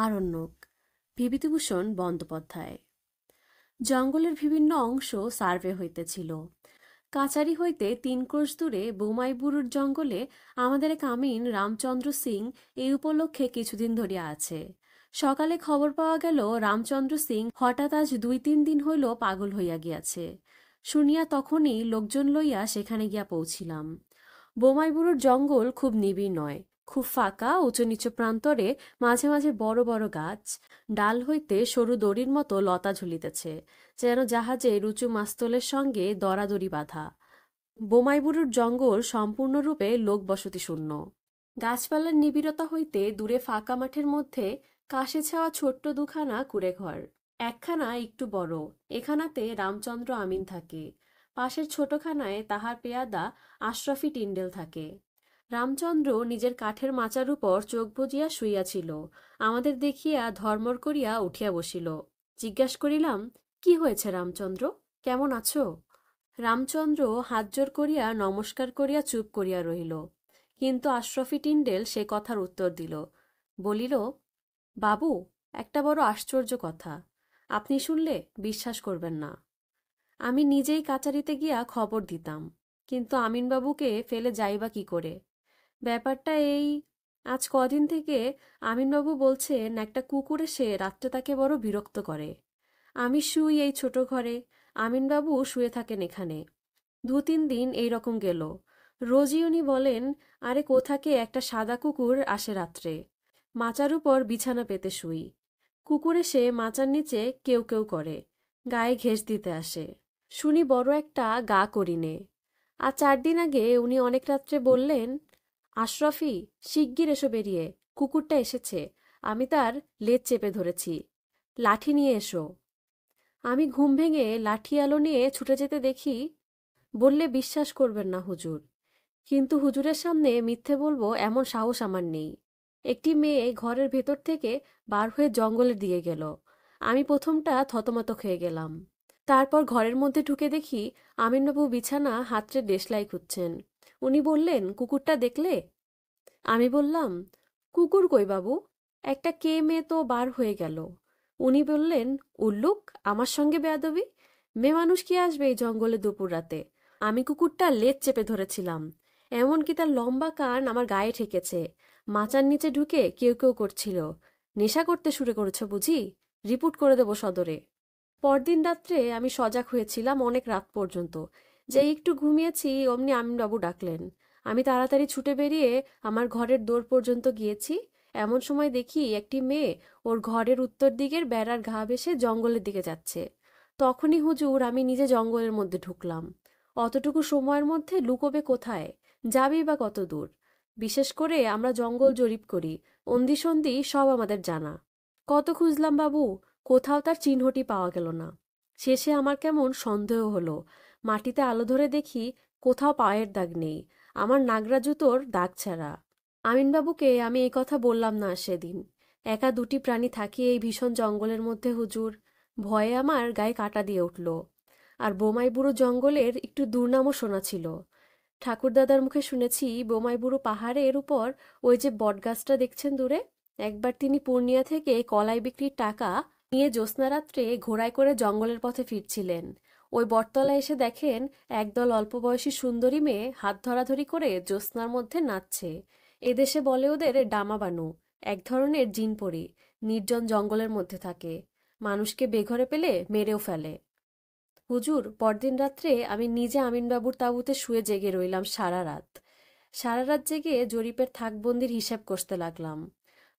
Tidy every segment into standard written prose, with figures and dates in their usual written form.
আরণ্যক বিভূতিভূষণ বন্দ্যোপাধ্যায়। জঙ্গলের বিভিন্ন অংশ সার্ভে হইতেছিল। কাচারি হইতে ৩ ক্রোশ দূরে বোমাইবুরুর জঙ্গলে আমাদের এক আমিন রামচন্দ্র সিং এই উপলক্ষে কিছুদিন ধরিয়া আছে। সকালে খবর পাওয়া গেল রামচন্দ্র সিং হঠাৎ আজ ২-৩ দিন হইল পাগল হইয়া গিয়াছে। শুনিয়া তখনই লোকজন লইয়া সেখানে গিয়া পৌঁছিলাম। বোমাইবুরুর জঙ্গল খুব নিবিড় নয়, খুব ফাঁকা, উঁচু নিচু প্রান্তরে মাঝে মাঝে বড় বড় গাছ, ডাল হইতে সরু দড়ির মতো লতা ঝুলিতেছে, যেন জাহাজের উঁচু মাস্তলের সঙ্গে দরাদরি বাঁধা। বোমাইবুরুর জঙ্গল সম্পূর্ণরূপে লোকবসতি শূন্য। গাছপালার নিবিড়তা হইতে দূরে ফাঁকা মাঠের মধ্যে কাশে ছাওয়া ছোট্ট দুখানা কুঁড়েঘর। একখানা একটু বড়, এখানাতে রামচন্দ্র আমিন থাকে। পাশের ছোটখানায় তাহার পেয়াদা আশরাফি টিন্ডেল থাকে। রামচন্দ্র নিজের কাঠের মাচার উপর চোখ বুজিয়া শুইয়াছিল। আমাদের দেখিয়া ধর্মর করিয়া উঠিয়া বসিল। জিজ্ঞাসা করিলাম, কি হয়েছে রামচন্দ্র, কেমন আছো? রামচন্দ্র হাত জোর করিয়া নমস্কার করিয়া চুপ করিয়া রহিল। কিন্তু আশরাফি টিন্ডেল সে কথার উত্তর দিল, বলিল, বাবু, একটা বড় আশ্চর্য কথা, আপনি শুনলে বিশ্বাস করবেন না। আমি নিজেই কাচারিতে গিয়া খবর দিতাম, কিন্তু আমিনবাবুকে ফেলে যাইবা কি করে? ব্যাপারটা এই, আজ কদিন থেকে আমিনবাবু বলছেন একটা কুকুর এসে রাত্রে তাকে বড় বিরক্ত করে। আমি শুই এই ছোট ঘরে, আমিনবাবু শুয়ে থাকেন এখানে। ২-৩ দিন এই রকম গেল। রোজই উনি বলেন, আরে কোথাকে একটা সাদা কুকুর আসে রাত্রে, মাচার উপর বিছানা পেতে শুই। কুকুর এসে মাচার নিচে কেউ কেউ করে, গায়ে ঘেঁষ দিতে আসে। শুনি বড় একটা গা করিনে। আর ৪ দিন আগে উনি অনেক রাত্রে বললেন, আশরাফি, শিগগির এসো বেরিয়ে, কুকুরটা এসেছে, আমি তার লেজ চেপে ধরেছি, লাঠি নিয়ে এসো। আমি ঘুম ভেঙে লাঠি আলো নিয়ে ছুটে যেতে দেখি। বললে বিশ্বাস করবেন না হুজুর, কিন্তু হুজুরের সামনে মিথ্যে বলবো এমন সাহস আমার নেই। একটি মেয়ে ঘরের ভেতর থেকে বার হয়ে জঙ্গলের দিকে গেল। আমি প্রথমটা থতমত খেয়ে গেলাম। তারপর ঘরের মধ্যে ঢুকে দেখি আমিনবাবু বিছানা হাতড়ে দেশলাই খুঁজছেন। উনি বললেন, কুকুরটা দেখলে? আমি বললাম, কুকুর কই বাবু, একটা কে মেয়ে তো বার হয়ে গেল। উনি বললেন, উল্লুক, আমার সঙ্গে বেয়াদবি! মেয়ে মানুষ কি আসবে এই জঙ্গলে দুপুর রাতে? আমি কুকুরটা লেজ চেপে ধরেছিলাম, এমনকি তার লম্বা কান আমার গায়ে ঠেকেছে। মাচার নিচে ঢুকে কেউ কেউ করছিল। নেশা করতে শুরু করেছে বুঝি? রিপোর্ট করে দেবো সদরে। পরদিন রাত্রে আমি সজাগ হয়েছিলাম অনেক রাত পর্যন্ত। যেই একটু ঘুমিয়েছি অমনি আমিনবাবু ডাকলেন। আমি তাড়াতাড়ি ছুটে বেরিয়ে আমার ঘরের দোর পর্যন্ত গিয়েছি। এমন সময় দেখি একটি মেয়ে ওর ঘরের উত্তর দিকের বেড়ার ঘা বেসে জঙ্গলের দিকে যাচ্ছে। তখনই হুজুর আমি নিজে জঙ্গলের মধ্যে ঢুকলাম। অতটুকু সময়ের মধ্যে লুকোবে কোথায়, যাবি বা কত দূর? বিশেষ করে আমরা জঙ্গল জরিপ করি, অন্দিসন্ধি সব আমাদের জানা। কত খুঁজলাম বাবু, কোথাও তার চিহ্নটি পাওয়া গেল না। শেষে আমার কেমন সন্দেহ হলো। মাটিতে আলো ধরে দেখি কোথাও পায়ের দাগ নেই, আমার নাগরা জুতোর দাগ ছাড়া। আমিনবাবুকে আমি এই কথা বললাম না সেদিন। একা ২টি প্রাণী থাকি এই ভীষণ জঙ্গলের মধ্যে হুজুর, ভয়ে আমার গায়ে কাঁটা দিয়ে উঠল। আর বোমাইবুড়ো জঙ্গলের একটু দুর্নামও শোনা ছিল। ঠাকুরদাদার মুখে শুনেছি বোমাইবুড়ো পাহাড়ের উপর ওই যে বটগাছটা দেখছেন দূরে, একবার তিনি পূর্ণিয়া থেকে কলাই বিক্রির টাকা নিয়ে জ্যোৎস্নারাত্রে ঘোড়ায় করে জঙ্গলের পথে ফিরছিলেন। ওই বটতলায় এসে দেখেন একদল অল্প বয়সী সুন্দরী মেয়ে হাত ধরাধরি করে জ্যোৎস্নার মধ্যে নাচছে। এদেশে বলে ওদের ডামাবানু, এক ধরনের জিনপরি, নির্জন জঙ্গলের মধ্যে থাকে, মানুষকে বেঘরে পেলে মেরেও ফেলে। হুজুর, পরদিন রাত্রে আমি নিজে আমিনবাবুর তাঁবুতে শুয়ে জেগে রইলাম সারা রাত। সারা রাত জেগে জরিপের থাকবন্দির হিসাব কষতে লাগলাম।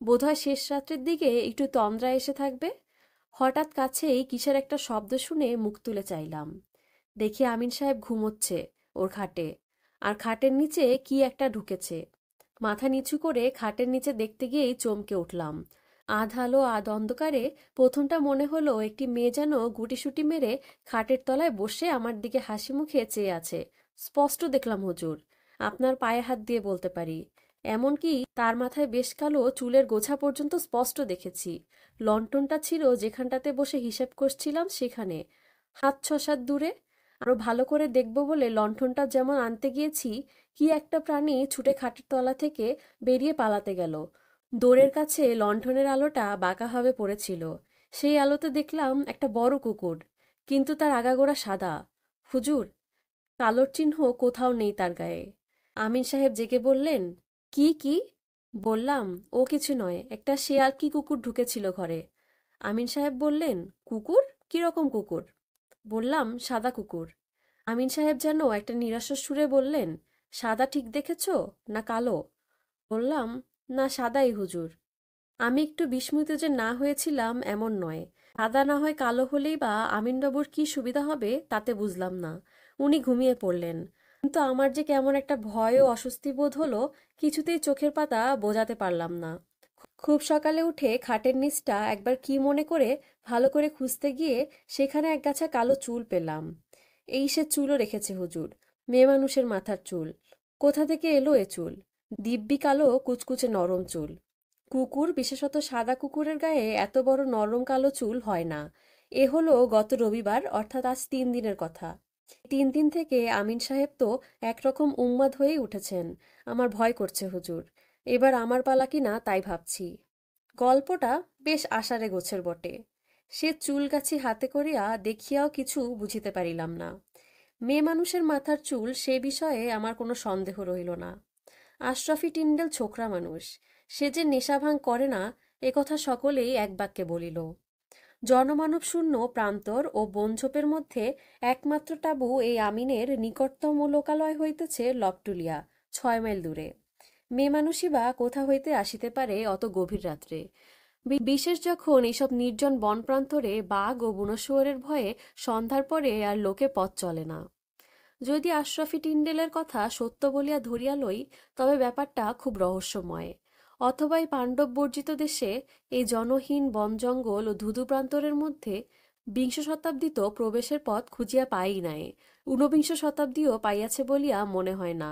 বোধহয় শেষ রাত্রের দিকে একটু তন্দ্রা এসে থাকবে। হঠাৎ কাছেই কিসের একটা শব্দ শুনে মুখ তুলে চাইলাম। দেখি আমিন সাহেব ঘুমোচ্ছে ওর খাটে, আর খাটের নিচে কি একটা ঢুকেছে। মাথা নিচু করে খাটের নিচে দেখতে গিয়েই চমকে উঠলাম। আধ আলো আধ অন্ধকারে প্রথমটা মনে হলো একটি মেয়ে যেন গুটিসুটি মেরে খাটের তলায় বসে আমার দিকে হাসি মুখে চেয়ে আছে। স্পষ্ট দেখলাম হুজুর, আপনার পায়ে হাত দিয়ে বলতে পারি। এমনকি তার মাথায় বেশ কালো চুলের গোছা পর্যন্ত স্পষ্ট দেখেছি। লণ্ঠনটা ছিল যেখানটাতে বসে হিসেব করছিলাম সেখানে, হাত ৬-৭ দূরে। আরো ভালো করে দেখব বলে লণ্ঠনটা যেমন আনতে গিয়েছি, কি একটা প্রাণী ছুটে খাটের তলা থেকে বেরিয়ে পালাতে গেল। দোরের কাছে লণ্ঠনের আলোটা বাঁকাভাবে পড়েছিল। সেই আলোতে দেখলাম একটা বড় কুকুর, কিন্তু তার আগাগোড়া সাদা। হুজুর, কালোর চিহ্ন কোথাও নেই তার গায়ে। আমিন সাহেব জেগে বললেন, কি কি? বললাম, ও কিছু নয়, একটা শেয়াল কি কুকুর ঢুকেছিল ঘরে। আমিন সাহেব বললেন, কুকুর? কিরকম কুকুর? বললাম, সাদা কুকুর। আমিন সাহেব যেন একটা নিরাশ সুরে বললেন, সাদা ঠিক দেখেছ না কালো? বললাম, না, সাদাই হুজুর। আমি একটু বিস্মিত যে না হয়েছিলাম এমন নয়। সাদা না হয় কালো হলেই বা আমিনবাবুর কি সুবিধা হবে তাতে বুঝলাম না। উনি ঘুমিয়ে পড়লেন, কিন্তু আমার যে কেমন একটা ভয় ও অস্বস্তি বোধ হলো, কিছুতেই চোখের পাতা বোঝাতে পারলাম না। খুব সকালে উঠে খাটের নিচটা একবার কি মনে করে ভালো করে খুঁজতে গিয়ে সেখানে একগাছা কালো চুল পেলাম। এই সে চুলও রেখেছে হুজুর, মেয়ে মানুষের মাথার চুল। কোথা থেকে এলো এ চুল? দিব্যি কালো কুচকুচে নরম চুল। কুকুর, বিশেষত সাদা কুকুরের গায়ে এত বড় নরম কালো চুল হয় না। এ হলো গত রবিবার, অর্থাৎ আজ 3 দিনের কথা। 3 দিন থেকে আমিন সাহেব তো একরকম উন্মাদ হয়েই উঠেছেন। আমার ভয় করছে হুজুর, এবার আমার পালা কি না তাই ভাবছি। গল্পটা বেশ আষাঢ়ে গোছের বটে। সে চুলগাছি হাতে করিয়া দেখিয়াও কিছু বুঝিতে পারিলাম না। মেয়ে মানুষের মাথার চুল, সে বিষয়ে আমার কোনো সন্দেহ রইল না। আশরাফি টিন্ডেল ছোকরা মানুষ, সে যে নেশাভাঙ করে না এ কথা সকলেই এক বাক্যে বলিল। জনমানব শূন্য প্রান্তর ও বনঝোপের মধ্যে একমাত্র তাঁবু এই আমিনের নিকটতম লোকালয় হইতেছে লবটুলিয়া, 6 মাইল দূরে। মেয়ে মানুষই বা কোথা হইতে আসিতে পারে অত গভীর রাত্রে, বিশেষ যখন এইসব নির্জন বন প্রান্তরে বাঘ ও বুনোশুয়োরের ভয়ে সন্ধ্যার পরে আর লোকে পথ চলে না। যদি আশরাফি টিন্ডেলের কথা সত্য বলিয়া ধরিয়া লই, তবে ব্যাপারটা খুব রহস্যময়। অথবা এই পাণ্ডব বর্জিত দেশে, এই জনহীন বন জঙ্গল ও ধুধু প্রান্তরের মধ্যে 20 শতাব্দী তো প্রবেশের পথ খুঁজিয়া পাই নাই, 19 শতাব্দীও পাইয়াছে বলিয়া মনে হয় না।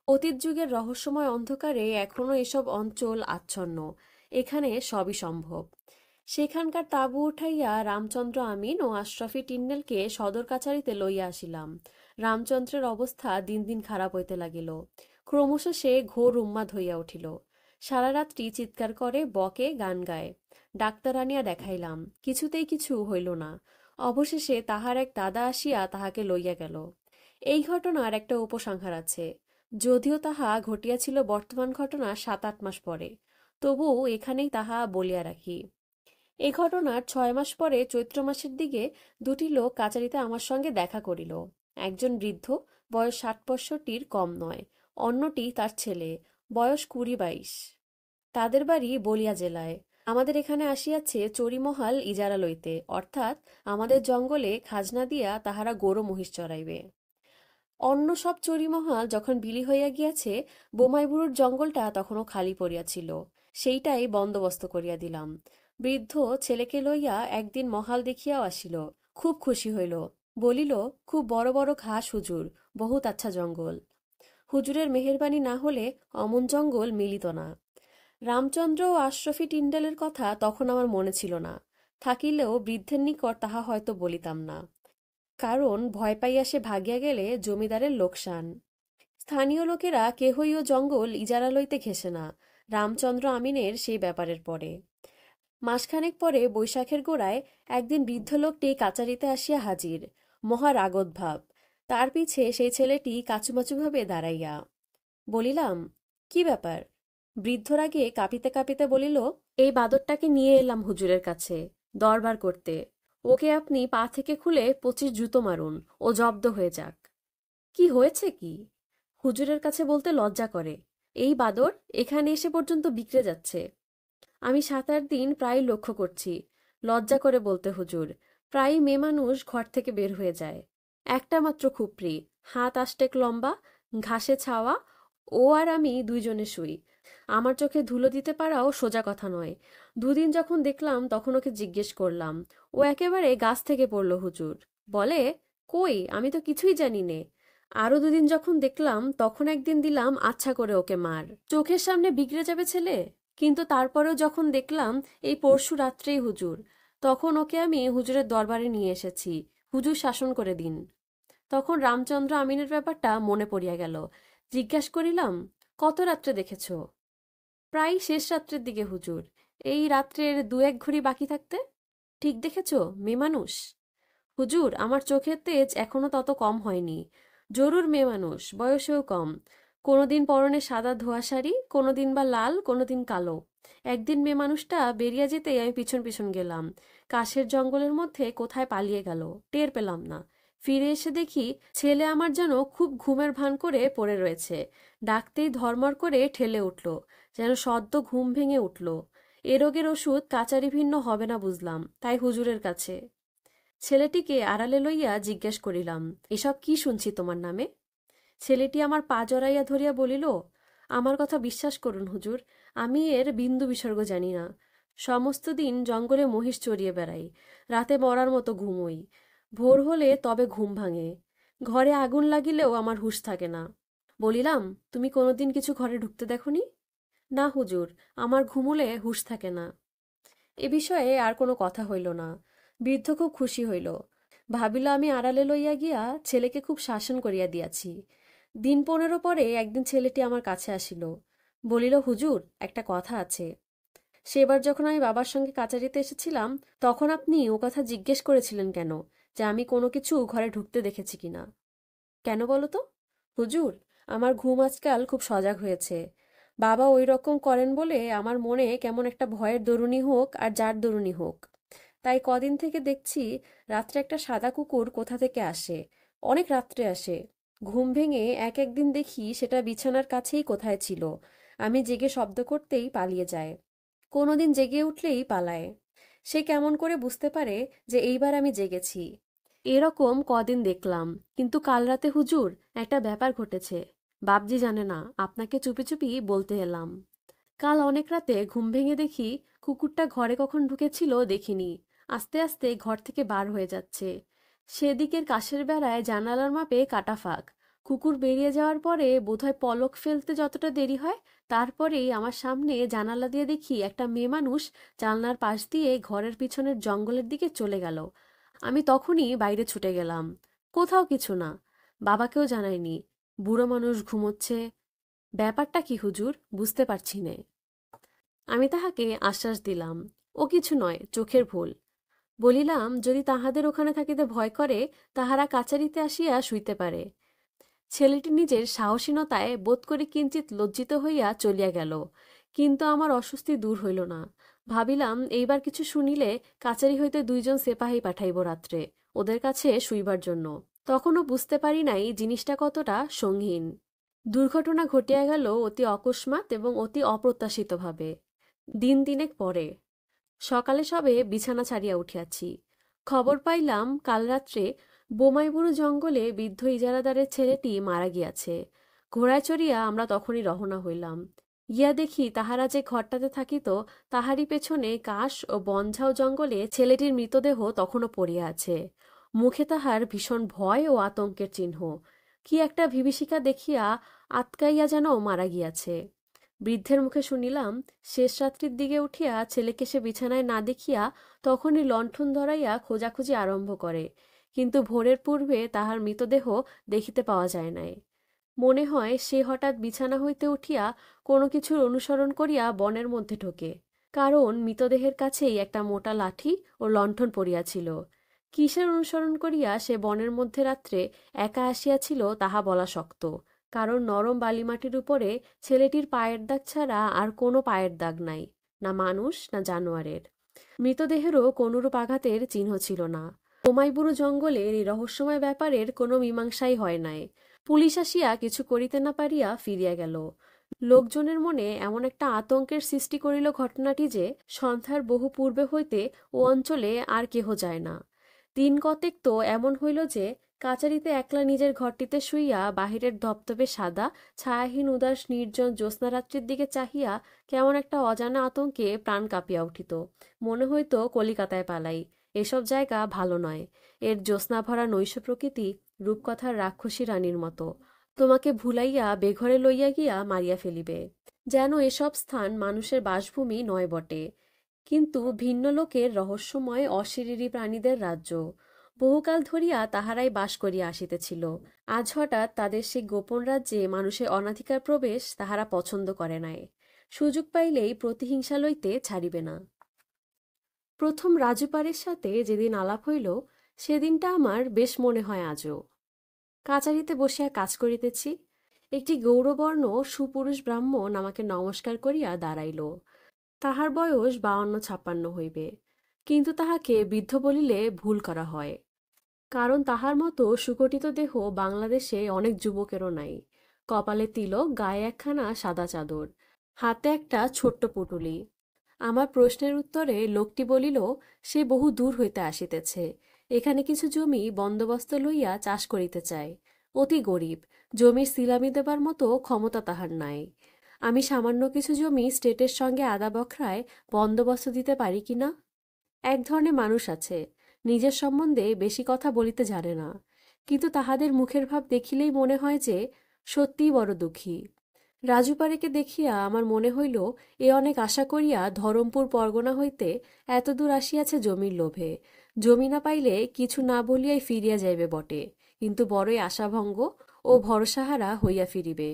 অতীত যুগের রহস্যময় অন্ধকারে এখনো এসব অঞ্চল আচ্ছন্ন। এখানে সবই সম্ভব। সেখানকার তাঁবু উঠাইয়া রামচন্দ্র আমিন ও আশরাফি টিন্ডেলকে সদর কাছারিতে লইয়া আসিলাম। রামচন্দ্রের অবস্থা দিন দিন খারাপ হইতে লাগিল। ক্রমশ সে ঘোর উন্মাদ হইয়া উঠিল। সারা রাত্রি চিৎকার করে, বকে, গান গায়। ডাক্তার আনিয়া দেখাইলাম, কিছুতেই কিছু হইল না। অবশেষে তাহার এক দাদা আসিয়া তাহাকে লইয়া গেল। এই ঘটনার একটা উপসংহার আছে। যদিও তাহা ঘটিয়াছিল বর্তমান ঘটনা 7-8 মাস পরে, তবুও এখানেই তাহা বলিয়া রাখি। এই ঘটনার 6 মাস পরে চৈত্র মাসের দিকে 2টি লোক কাচারিতে আমার সঙ্গে দেখা করিল। একজন বৃদ্ধ, বয়স 60-65 কম নয়। অন্যটি তার ছেলে, বয়স 20-22। তাদের বাড়ি বলিয়া জেলায়। আমাদের এখানে আসিয়াছে চড়িমহাল ইজারা লইতে, অর্থাৎ আমাদের জঙ্গলে খাজনা দিয়া তাহারা গরু মহিষ চড়াইবে। অন্য সব চড়িমহাল যখন বিলি হইয়া গিয়াছে, বোমাইবুড়োর জঙ্গলটা তখনও খালি পড়িয়াছিল। সেইটাই বন্দোবস্ত করিয়া দিলাম। বৃদ্ধ ছেলেকে লইয়া একদিন মহাল দেখিয়াও আসিল। খুব খুশি হইল। বলিল, খুব বড় বড় ঘাস হুজুর, বহুত আচ্ছা জঙ্গল। হুজুরের মেহেরবানি না হলে অমন জঙ্গল মিলিত না। রামচন্দ্র ও আশরাফি টিন্ডালের কথা তখন আমার মনে ছিল না। থাকিলেও বৃদ্ধের নিকট তাহা হয়তো বলিতাম না, কারণ ভয় পাইয়া সে ভাগিয়া গেলে জমিদারের লোকসান। স্থানীয় লোকেরা কেহই ও জঙ্গল ইজারা লইতে ঘেঁষে না, রামচন্দ্র আমিনের সেই ব্যাপারের পরে। মাসখানেক পরে বৈশাখের গোড়ায় একদিন বৃদ্ধ লোকটি কাচারিতে আসিয়া হাজির, মহা রাগদ ভাব। তার পিছে সেই ছেলেটি কাচুমাচুভাবে দাঁড়াইয়া। বলিলাম, কি ব্যাপার? বৃদ্ধ রাগে কাঁপিতে কাঁপিতে বলিল, এই বাদরটাকে নিয়ে এলাম হুজুরের কাছে দরবার করতে। ওকে আপনি পা থেকে খুলে 25 জুতো মারুন, ও জব্দ হয়ে যাক। কি হয়েছে কি? হুজুরের কাছে বলতে লজ্জা করে। এই বাদর এখানে এসে পর্যন্ত বিগড়ে যাচ্ছে। আমি 7-8 দিন প্রায় লক্ষ্য করছি। লজ্জা করে বলতে হুজুর, প্রায় মেয়ে মানুষ ঘর থেকে বের হয়ে যায়। একটা মাত্র খুপড়ি, হাত আষ্টেক লম্বা, ঘাসে ছাওয়া। ও আর আমি দুইজনে শুই। আমার চোখে ধুলো দিতে পারাও সোজা কথা নয়। 2 দিন যখন দেখলাম তখন ওকে জিজ্ঞেস করলাম। ও একেবারে গাছ থেকে পড়ল হুজুর। বলে, কই, আমি তো কিছুই জানি নে। আরো 2 দিন যখন দেখলাম তখন একদিন দিলাম আচ্ছা করে ওকে মার। চোখের সামনে বিগড়ে যাবে ছেলে। কিন্তু তারপরেও যখন দেখলাম এই পরশু রাত্রেই হুজুর, তখন ওকে আমি হুজুরের দরবারে নিয়ে এসেছি। হুজুর শাসন করে দিন। তখন রামচন্দ্র আমিনের ব্যাপারটা মনে পড়িয়া গেল। জিজ্ঞাসা করিলাম, কত রাত্রে দেখেছ? প্রায় শেষ রাত্রের দিকে হুজুর। এই রাত্রের দু এক ঘড়ি বাকি থাকতে। ঠিক দেখেছ, মেয়ে মানুষ। হুজুর, আমার চোখের তেজ এখনো তত কম হয়নি। জরুর মেয়ে মানুষ, বয়সেও কম। কোনোদিন পরনে সাদা ধোয়া শাড়ি, কোনোদিন বা লাল, কোনোদিন কালো। একদিন মেয়ে মানুষটা বেরিয়ে যেতেই আমি পিছন পিছন গেলাম। কাশের জঙ্গলের মধ্যে কোথায় পালিয়ে গেল, টের পেলাম না। ফিরে এসে দেখি ছেলে আমার যেন খুব ঘুমের ভান করে পড়ে রয়েছে। ডাকতেই ধর্মর করে ঠেলে উঠল, যেন সদ্য ঘুম ভেঙে উঠল। এ রোগের ওষুধ কাচারি ভিন্ন হবে না বুঝলাম, তাই হুজুরের কাছে। ছেলেটিকে আড়ালে লইয়া জিজ্ঞেস করিলাম, এসব কি শুনছি তোমার নামে? ছেলেটি আমার পা জড়াইয়া ধরিয়া বলিল, আমার কথা বিশ্বাস করুন হুজুর, আমি এর বিন্দু বিসর্গ জানি না। সমস্ত দিন জঙ্গলে মহিষ চড়িয়ে বেড়াই, রাতে মরার মতো ঘুমোই। ভোর হলে তবে ঘুম ভাঙে। ঘরে আগুন লাগিলেও আমার হুঁশ থাকে না। বলিলাম, তুমি কোনোদিন কিছু ঘরে ঢুকতে দেখনি? না হুজুর, আমার ঘুমুলে হুঁশ থাকে না। এ বিষয়ে আর কোনো কথা হইল না। বৃদ্ধ খুব খুশি হইল। ভাবিল আমি আড়ালে লইয়া গিয়া ছেলেকে খুব শাসন করিয়া দিয়াছি। দিন 15 পরে একদিন ছেলেটি আমার কাছে আসিল। বলিল, হুজুর, একটা কথা আছে। সেবার যখন আমি বাবার সঙ্গে কাচারিতে এসেছিলাম, তখন আপনি ও কথা জিজ্ঞেস করেছিলেন কেন, যে আমি কোনো কিছু ঘরে ঢুকতে দেখেছি কিনা। কেন বলো তো? হুজুর, আমার ঘুম আজকাল খুব সজাগ হয়েছে। বাবা ওই রকম করেন বলে আমার মনে কেমন একটা ভয়ের দরুনি হোক আর যার দরুনি হোক, তাই কদিন থেকে দেখছি রাত্রে একটা সাদা কুকুর কোথা থেকে আসে। অনেক রাত্রে আসে। ঘুম ভেঙে এক একদিন দেখি সেটা বিছানার কাছেই কোথায় ছিল। আমি জেগে শব্দ করতেই পালিয়ে যায়। কোনোদিন জেগে উঠলেই পালায়। সে কেমন করে বুঝতে পারে যে এইবার আমি জেগেছি? এরকম কদিন দেখলাম, কিন্তু কাল রাতে হুজুর একটা ব্যাপার ঘটেছে। বাপজি জানে না, আপনাকে চুপি চুপি বলতে এলাম। কাল অনেক রাতে ঘুম ভেঙে দেখি কুকুরটা ঘরে কখন ঢুকেছিল দেখিনি, আস্তে আস্তে ঘর থেকে বার হয়ে যাচ্ছে। সেদিকের কাশের বেড়ায় জানালার মাপে কাটা ফাঁক। কুকুর বেরিয়ে যাওয়ার পরে বোধহয় পলক ফেলতে যতটা দেরি হয়, তারপরেই আমার সামনে জানালা দিয়ে দেখি একটা মেয়ে মানুষ জানলার পাশ দিয়ে ঘরের পিছনের জঙ্গলের দিকে চলে গেল। আমি তখনই বাইরে ছুটে গেলাম। কোথাও কিছু না, বাবাকেও জানাইনি। বুড়ো মানুষ ঘুমোচ্ছে। ব্যাপারটা কি হুজুর, বুঝতে পারছি নে। আমি তাহাকে আশ্বাস দিলাম, ও কিছু নয়, চোখের ভুল। বলিলাম, যদি তাহাদের ওখানে থাকিতে ভয় করে, তাহারা কাচারিতে আসিয়া শুইতে পারে। ছেলেটি নিজের সাহসীনতায় বোধ করে কিঞ্চিত লজ্জিত হইয়া চলিয়া গেল। কিন্তু আমার অস্বস্তি দূর হইল না। ভাবিলাম, এইবার কিছু শুনিলে কাচারি হইতে 2 জন সেপাহী পাঠাইব রাত্রে, ওদের কাছে শুইবার জন্য। তখনও বুঝতে পারি নাই জিনিসটা কতটা সঙ্গীন। দুর্ঘটনা ঘটিয়া গেল অতি অকস্মাৎ এবং অতি অপ্রত্যাশিতভাবে। দিন 3 পরে সকালে সবে বিছানা ছাড়িয়া উঠিয়াছি। খবর পাইলাম কাল রাত্রে বোমাইবুরু জঙ্গলে বৃদ্ধ ইজারাদারের ছেলেটি মারা গিয়াছে। ঘোড়ায় চড়িয়া আমরা তখনই রওনা হইলাম। গিয়া দেখি তাহারা যে ঘরটাতে থাকিত, তাহারই পেছনে কাশ ও বনঝাও জঙ্গলে ছেলেটির মৃতদেহ তখনও পড়িয়া আছে। মুখে তাহার ভীষণ ভয় ও আতঙ্কের চিহ্ন। কি একটা বিভীষিকা দেখিয়া আতকাইয়া যেন মারা গিয়াছে। বৃদ্ধের মুখে শুনিলাম, শেষ রাত্রির দিকে উঠিয়া ছেলেকে সে বিছানায় না দেখিয়া তখনই লণ্ঠন ধরাইয়া খোঁজাখুঁজি আরম্ভ করে, কিন্তু ভোরের পূর্বে তাহার মৃতদেহ দেখিতে পাওয়া যায় নাই। মনে হয় সে হঠাৎ বিছানা হইতে উঠিয়া কোনো কিছুর অনুসরণ করিয়া বনের মধ্যে ঢোকে, কারণ মৃতদেহের কাছেই একটা মোটা লাঠি ও লণ্ঠন পড়িয়াছিল। কিসের অনুসরণ করিয়া সে বনের মধ্যে রাত্রে একা আসিয়াছিল তাহা বলা শক্ত, কারণ নরম বালিমাটির উপরে ছেলেটির পায়ের দাগ ছাড়া আর কোনো পায়ের দাগ নাই, না মানুষ না জানোয়ারের। মৃতদেহেরও কোনরূপ আঘাতের চিহ্ন ছিল না। বোমাইবুরু জঙ্গলের এই রহস্যময় ব্যাপারের কোনো মীমাংসাই হয় নাই। পুলিশ আসিয়া কিছু করিতে না পারিয়া ফিরিয়া গেল। লোকজনের মনে এমন একটা আতঙ্কের সৃষ্টি করিল ঘটনাটি যে সন্ধ্যার বহু পূর্বে হইতে ও অঞ্চলে আর কেহ যায় না। দিন কতেক তো এমন হইল যে কাচারিতে একলা নিজের ঘরটিতে শুইয়া বাহিরের ধপধপে সাদা ছায়াহীন উদাস নির্জন জ্যোৎস্নারাত্রির দিকে চাহিয়া কেমন একটা অজানা আতঙ্কে প্রাণ কাঁপিয়া উঠিত। মনে হইত কলিকাতায় পালাই, এসব জায়গা ভালো নয়। এর জ্যোৎস্না ভরা নৈশ প্রকৃতি রূপকথার রাক্ষসী রানীর মতো, তোমাকে ভুলাইয়া বেঘরে লইয়া গিয়া মারিয়া ফেলিবে। যেন এসব স্থান মানুষের বাসভূমি নয় বটে, কিন্তু ভিন্ন লোকের রহস্যময় অশরীরী প্রাণীদের রাজ্য। বহুকাল ধরিয়া তাহারাই বাস করিয়া আসিতেছিল। আজ হঠাৎ তাদের সেই গোপন রাজ্যে মানুষের অনাধিকার প্রবেশ তাহারা পছন্দ করে নাই। সুযোগ পাইলেই প্রতিহিংসা লইতে ছাড়িবে না। প্রথম রাজুপারের সাথে যেদিন আলাপ হইল, সেদিনটা আমার বেশ মনে হয় আজও। কাচারিতে বসিয়া কাজ করিতেছি, একটি গৌরবর্ণ সুপুরুষ ব্রাহ্মণ আমাকে নমস্কার করিয়া দাঁড়াইল। তাহার বয়স 52-56 হইবে, কিন্তু তাহাকে বৃদ্ধ বলিলে ভুল করা হয়, কারণ তাহার মতো সুগঠিত দেহ বাংলাদেশে অনেক যুবকেরও নাই। কপালে তিলক, গায়ে একখানা সাদা চাদর, হাতে একটা ছোট্ট পুটুলি। আমার প্রশ্নের উত্তরে লোকটি বলিল, সে বহু দূর হইতে আসিতেছে, এখানে কিছু জমি বন্দোবস্ত লইয়া চাষ করিতে চায়। অতি গরিব, জমির সিলামি দেবার মতো ক্ষমতা তাহার নাই। আমি সামান্য কিছু জমি স্টেটের সঙ্গে আদা বখরায় বন্দোবস্ত দিতে পারি কিনা। এক ধরনের মানুষ আছে, নিজের সম্বন্ধে বেশি কথা বলিতে জানে না, কিন্তু তাহাদের মুখের ভাব দেখিলেই মনে হয় যে সত্যিই বড় দুঃখী। রাজুপারেকে দেখিয়া আমার মনে হইল, এ অনেক আশা করিয়া ধরমপুর পরগনা হইতে এতদূর আসিয়াছে জমির লোভে। জমি না পাইলে কিছু না বলিয়াই ফিরিয়া যাইবে বটে, কিন্তু বড়ই আশাভঙ্গ ও ভরসাহারা হইয়া ফিরিবে।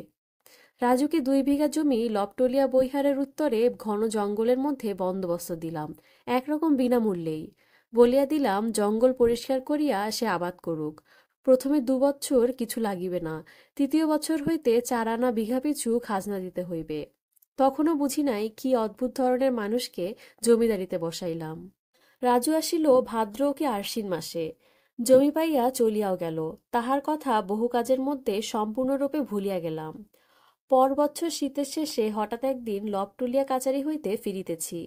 রাজুকে 2 বিঘা জমি লবটলিয়া বৈহারের উত্তরে ঘন জঙ্গলের মধ্যে বন্দোবস্ত দিলাম, একরকম বিনামূল্যেই। বলিয়া দিলাম, জঙ্গল পরিষ্কার করিয়া সে আবাদ করুক। প্রথমে 2 বৎসর কিছু লাগিবে না, 3য় বছর হইতে 4 আনা বিঘা পিছু খাজনা দিতে হইবে। তখনও বুঝি নাই কি অদ্ভুত ধরনের মানুষকে জমিদারিতে বসাইলাম। রাজু আসিল ভাদ্র কি আশ্বিন মাসে, জমি পাইয়া চলিয়াও গেল। তাহার কথা বহু কাজের মধ্যে সম্পূর্ণরূপে ভুলিয়া গেলাম। পর বৎসর শীতের শেষে হঠাৎ একদিন লবটুলিয়া কাচারি হইতে ফিরিতেছি,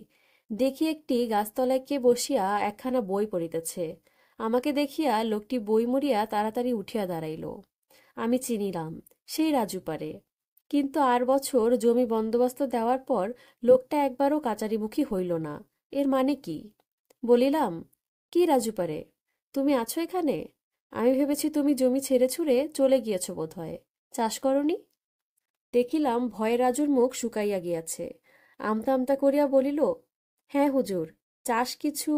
দেখি একটি গাছতলায় কে বসিয়া একখানা বই পড়িতেছে। আমাকে দেখিয়া লোকটি বই মুড়িয়া তাড়াতাড়ি উঠিয়া দাঁড়াইল। আমি চিনিলাম, সেই রাজুপারে। কিন্তু আর বছর জমি বন্দোবস্ত দেওয়ার পর লোকটা একবারও কাচারিমুখী হইল না। এর মানে কি? বলিলাম, কি রাজুপারে, তুমি আছো এখানে? আমি ভেবেছি তুমি জমি ছেড়ে ছুড়ে চলে গিয়েছ বোধহয়, চাষ করনি। দেখিলাম ভয়ে রাজুর মুখ শুকাইয়া গিয়াছে। আমতা আমতা করিয়া বলিল, হ্যাঁ হুজুর, চাষ কিছু।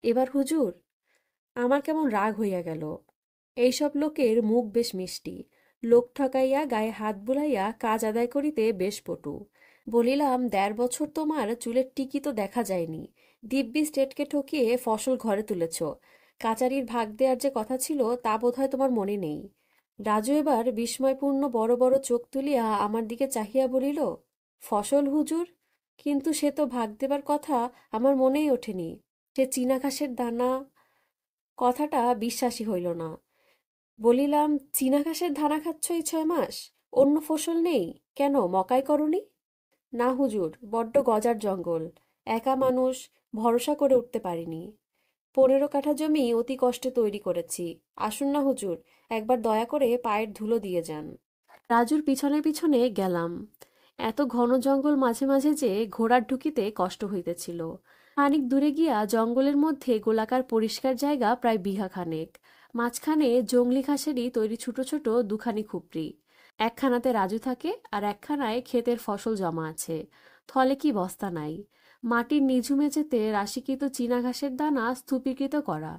এবার হুজুর, আমার কেমন রাগ হইয়া গেল। এইসব লোকের মুখ বেশ মিষ্টি, লোক ঠকাইয়া গায়ে হাত বুলাইয়া কাজ আদায় করিতে বেশ পটু। বলিলাম, 1.5 বছর তোমার চুলের টিকি তো দেখা যায়নি, দিব্যি স্টেটকে ঠকিয়ে ফসল ঘরে তুলেছ। কাচারির ভাগ দেওয়ার যে কথা ছিল তা বোধহয় তোমার মনে নেই। রাজু এবার বিস্ময়পূর্ণ বড় বড় চোখ তুলিয়া আমার দিকে চাহিয়া বলিল, ফসল হুজুর, কিন্তু সে তো ভাগ দেবার কথা আমার মনেই ওঠেনি। সে চীনা ঘাসের দানা। কথাটা বিশ্বাসই হইল না। বলিলাম, চীনা ঘাসের দানা খাচ্ছ এই 6 মাস? অন্য ফসল নেই? কেন মকাই করনি? না হুজুর, বড্ড গজার জঙ্গল, একা মানুষ, ভরসা করে উঠতে পারিনি। 15 কাঠা জমি অতি কষ্টে তৈরি করেছি। আসুন না হুজুর, একবার দয়া করে পায়ের ধুলো দিয়ে যান। রাজুর পিছনে পিছনে গেলাম। এত ঘন জঙ্গল মাঝে মাঝে যে ঘোড়ার ঢুকিতে কষ্ট হইতেছিল। খানিক দূরে গিয়া জঙ্গলের মধ্যে গোলাকার পরিষ্কার জায়গা প্রায় বিঘাখানেক, মাঝখানে জংলি ঘাসেরই তৈরি ছোট ছোট 2খানি খুপড়ি। একখানাতে রাজু থাকে, আর একখানায় ক্ষেতের ফসল জমা আছে। থলে কি বস্তা নাই। মাটির নিঝু মেঝেতে রাশিকৃত চীনা ঘাসের দানা স্তূপীকৃত করা।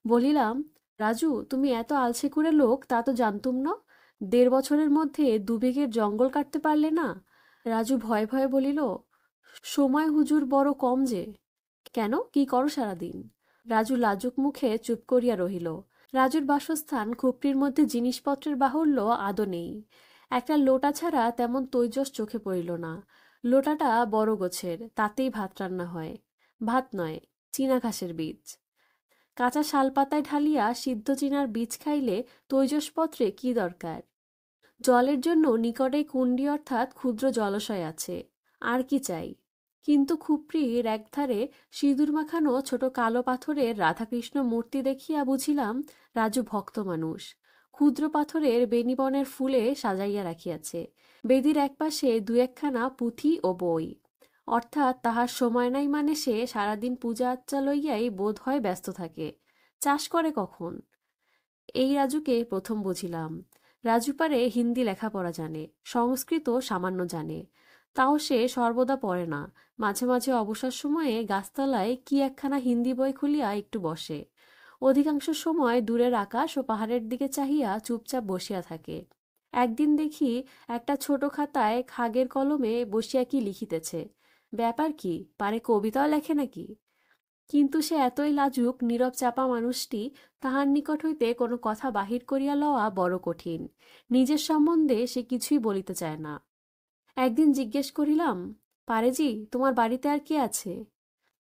বলিলাম, রাজু, তুমি এত আলসেকুড়ে লোক তা তো জানতুম না। 1.5 বছরের মধ্যে 2 বিঘের জঙ্গল কাটতে পারলে না। রাজু ভয়ে ভয়ে বলিল, সময় হুজুর বড় কম যে। কেন, কি করো সারাদিন? রাজু লাজুক মুখে চুপ করিয়া রহিল। রাজুর বাসস্থান খুপড়ির মধ্যে জিনিসপত্রের বাহুল্য আদৌ নেই। একটা লোটা ছাড়া তেমন তৈজস চোখে পড়িল না। লোটাটা বড় গোছের, তাতেই ভাত রান্না হয়। ভাত নয়, চীনা ঘাসের বীজ। কাঁচা শালপাতায় ঢালিয়া সিদ্ধ চীনার বীজ খাইলে তৈজসপত্রে কি দরকার? জলের জন্য নিকটেই কুণ্ডি অর্থাৎ ক্ষুদ্র জলাশয় আছে, আর কি চাই? কিন্তু খুপড়ির একধারে সিঁদুর মাখানো ছোট কালো পাথরের রাধাকৃষ্ণ মূর্তি দেখিয়া বুঝিলাম রাজু ভক্ত মানুষ। ক্ষুদ্র পাথরের বেনিবনের ফুলে সাজাইয়া রাখিয়াছে। বেদির একপাশে 2-1খানা পুঁথি ও বই। অর্থাৎ তাহার সময় নাই, মানে সে সারাদিন পূজা আচ্চা লইয়াই বোধ হয় ব্যস্ত থাকে। চাষ করে কখন? এই রাজুকে প্রথম বুঝিলাম। রাজু পারে হিন্দি লেখাপড়া জানে, সংস্কৃত সামান্য জানে, তাও সে সর্বদা পড়ে না। মাঝে মাঝে অবসর সময়ে গাছতলায় কি একখানা হিন্দি বই খুলিয়া একটু বসে। অধিকাংশ সময় দূরের আকাশ ও পাহাড়ের দিকে চাহিয়া চুপচাপ বসিয়া থাকে। একদিন দেখি একটা ছোট খাতায় খাগের কলমে বসিয়া কি লিখিতেছে। ব্যাপার কি, পারে কবিতাও লেখে নাকি? কিন্তু সে এতই লাজুক নীরব চাপা মানুষটি, তাহার নিকট হইতে কোনো কথা বাহির করিয়া লওয়া বড় কঠিন। নিজের সম্বন্ধে সে কিছুই বলিতে চায় না। একদিন জিজ্ঞেস করিলাম, পারেজি, তোমার বাড়িতে আর কে আছে?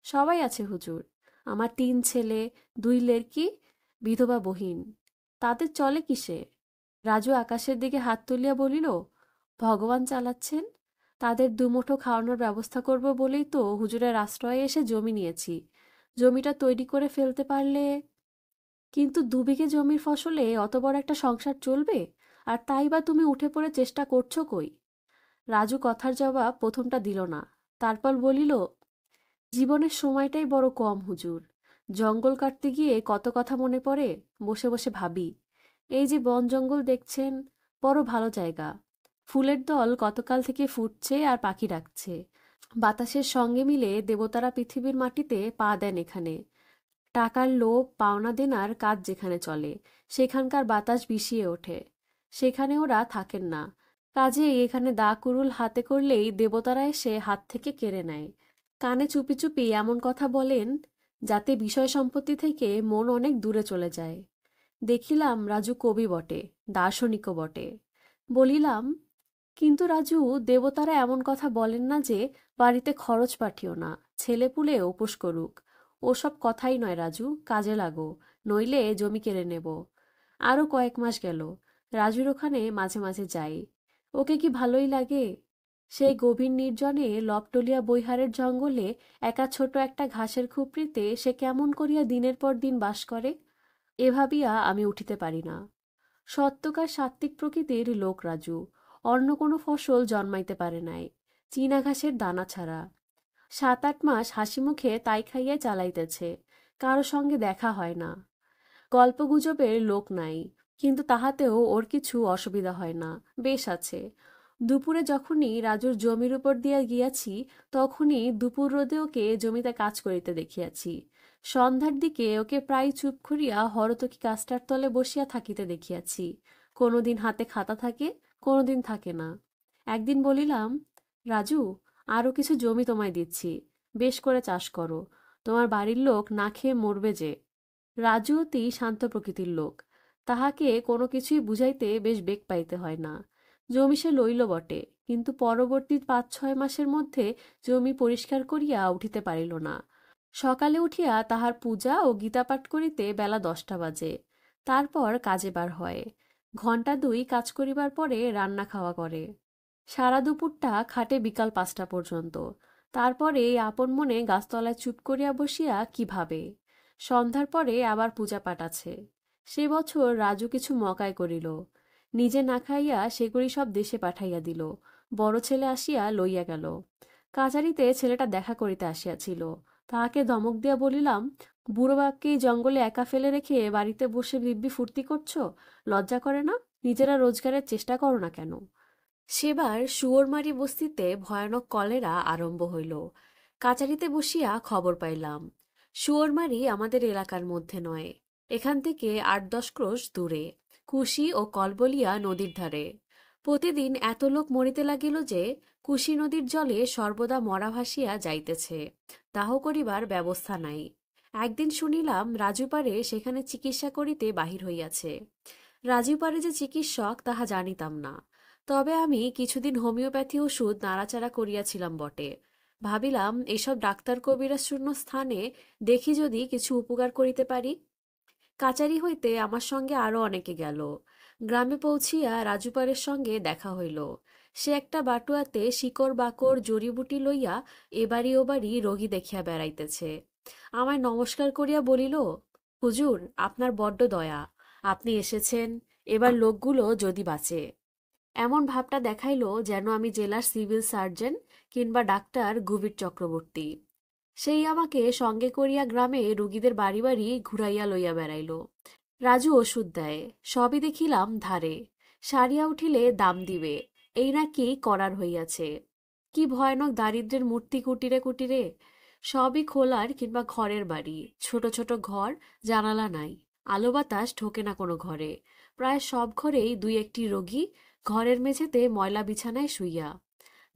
সবাই আছে হুজুর। আমার 3 ছেলে, 2 লেরকি, বিধবা বহিন। তাদের চলে কিসে? রাজু আকাশের দিকে হাত তুলিয়া বলিল, ভগবান চালাচ্ছেন। তাদের দুমুঠো খাওয়ানোর ব্যবস্থা করব বলেই তো হুজুরের আশ্রয়ে এসে জমি নিয়েছি। জমিটা তৈরি করে ফেলতে পারলে। কিন্তু 2 বিঘে জমির ফসলে অত বড় একটা সংসার চলবে? আর তাই বা তুমি উঠে পড়ে চেষ্টা করছো কই? রাজু কথার জবাব প্রথমটা দিল না। তারপর বলিল, জীবনের সময়টাই বড় কম হুজুর। জঙ্গল কাটতে গিয়ে কত কথা মনে পড়ে, বসে বসে ভাবি। এই যে বন জঙ্গল দেখছেন, বড় ভালো জায়গা। ফুলের দল কতকাল থেকে ফুটছে আর পাখি ডাকছে। বাতাসের সঙ্গে মিলে দেবতারা পৃথিবীর মাটিতে পা দেন এখানে। টাকার লোভ পাওনা দেনার কাজ যেখানে চলে, সেখানকার বাতাস বিষিয়ে ওঠে। সেখানে ওরা থাকেন না। কাজেই এখানে দা কুড়ুল হাতে করলেই দেবতারা এসে হাত থেকে কেড়ে নেয়। কানে চুপি চুপি এমন কথা বলেন, যাতে বিষয় সম্পত্তি থেকে মন অনেক দূরে চলে যায়। দেখিলাম রাজু কবি বটে, দার্শনিকও বটে। বলিলাম, কিন্তু রাজু, দেবতারা এমন কথা বলেন না যে বাড়িতে খরচ পাঠিও না, ছেলেপুলে উপোস করুক। ওসব কথাই নয় রাজু, কাজে লাগো, নইলে জমি কেড়ে নেব। আরো কয়েক মাস গেল। রাজুর ওখানে মাঝে মাঝে যাই। ওকে কি ভালোই লাগে। সেই গভীর নির্জনে লবটলিয়া বৈহারের জঙ্গলে একা ছোট একটা ঘাসের খুপড়িতে সে কেমন করিয়া দিনের পর দিন বাস করে, এ ভাবিয়া আমি উঠিতে পারি না। সত্যকার সাত্ত্বিক প্রকৃতির লোক রাজু। অন্য কোনো ফসল জন্মাইতে পারে নাই, চীনা ঘাসের দানা ছাড়া। 7-8 মাস হাসি মুখে তাই খাইয়া চালাইতেছে। কারো সঙ্গে দেখা হয় না, গল্পগুজবের লোক নাই। কিন্তু তাহাতেও ওর কিছু অসুবিধা হয় না, বেশ আছে। দুপুরে যখনই রাজুর জমির উপর দিয়া গিয়াছি, তখনই দুপুর রোদে ওকে জমিতে কাজ করিতে দেখিয়াছি। সন্ধ্যার দিকে ওকে প্রায় চুপ করিয়া হরতকি গাছটার তলে বসিয়া থাকিতে দেখিয়াছি। কোনোদিন হাতে খাতা থাকে, কোনোদিন থাকে না। একদিন বলিলাম, রাজু, আরো কিছু জমি তোমায় দিচ্ছি, বেশ করে চাষ করো। তোমার বাড়ির লোক না খেয়ে মরবে যে। রাজু অতি শান্ত প্রকৃতির লোক। তাহাকে কোনো কিছুই বুঝাইতে বেশ বেগ পাইতে হয় না। জমি সে লইল বটে, কিন্তু পরবর্তী 5-6 মাসের মধ্যে জমি পরিষ্কার করিয়া উঠিতে পারিল না। সকালে উঠিয়া তাহার পূজা ও গীতাপাঠ করিতে বেলা 10টা বাজে। তারপর কাজে বার হয়। ঘণ্টা 2 কাজ করিবার পরে রান্না খাওয়া করে। সারা দুপুরটা খাটে বিকাল 5টা পর্যন্ত। তারপরে আপন মনে গাছতলায় চুপ করিয়া বসিয়া কি ভাবে। সন্ধ্যার পরে আবার পূজাপাঠ আছে। সে বছর রাজু কিছু মকাই করিল। নিজে না খাইয়া সেগুলি সব দেশে পাঠাইয়া দিল। বড় ছেলে আসিয়া লইয়া গেল। কাছারিতে ছেলেটা দেখা করিতে আসিয়াছিল। তাহাকে ধমক দিয়া বলিলাম, বুড়ো বাপকে এই জঙ্গলে একা ফেলে রেখে বাড়িতে বসে দিব্যি ফুর্তি করছো? লজ্জা করে না? নিজেরা রোজগারের চেষ্টা করো না কেন? সেবার শুয়োরমারি বস্তিতে ভয়ানক কলেরা আরম্ভ হইল। কাচারিতে বসিয়া খবর পাইলাম। শুয়োরমারি আমাদের এলাকার মধ্যে নয়, এখান থেকে 8-10 ক্রোশ দূরে, কুশি ও কলবলিয়া নদীর ধারে। প্রতিদিন এত লোক মরিতে লাগিল যে কুশি নদীর জলে সর্বদা মরা ভাসিয়া যাইতেছে, দাহ করিবার ব্যবস্থা নাই। একদিন শুনিলাম রাজুপারে সেখানে চিকিৎসা করিতে বাহির হইয়াছে। রাজুপারে যে চিকিৎসক তাহা জানিতাম না। তবে আমি কিছুদিন হোমিওপ্যাথি ওষুধ নাড়াচাড়া করিয়াছিলাম বটে। ভাবিলাম, এসব ডাক্তার কবিরাজ শূন্য স্থানে দেখি যদি কিছু উপকার করিতে পারি। কাচারি হইতে আমার সঙ্গে আরো অনেকে গেল। গ্রামে পৌঁছিয়া রাজুপারের সঙ্গে দেখা হইল। সে একটা বাটুয়াতে শিকড় বাকড় জড়িবুটি লইয়া এবাড়ি ওবাড়ি রোগী দেখিয়া বেড়াইতেছে। আমায় নমস্কার করিয়া বলিল, হুজুর, আপনার বড্ড দয়া, আপনি এসেছেন, এবার লোকগুলো যদি বাঁচে। এমন ভাবটা দেখাইল যেন আমি জেলার সিভিল সার্জন কিংবা ডাক্তার গুবির চক্রবর্তী। সেই আমাকে সঙ্গে করিয়া গ্রামে রুগীদের বাড়ি বাড়ি ঘুরাইয়া লইয়া বেড়াইল। রাজু ওষুধ দেয়, সবই দেখিলাম ধারে। সারিয়া উঠিলে দাম দিবে, এই নাকি করার হইয়াছে। কি ভয়ানক দারিদ্র্যের মূর্তি কুটিরে কুটিরে। সবই খোলার কিংবা ঘরের বাড়ি, ছোট ছোট ঘর, জানালা নাই, আলো বাতাস ঢোকে না কোনো ঘরে। প্রায় সব ঘরেই 2-1টি রোগী, ঘরের মেঝেতে ময়লা বিছানায় শুইয়া।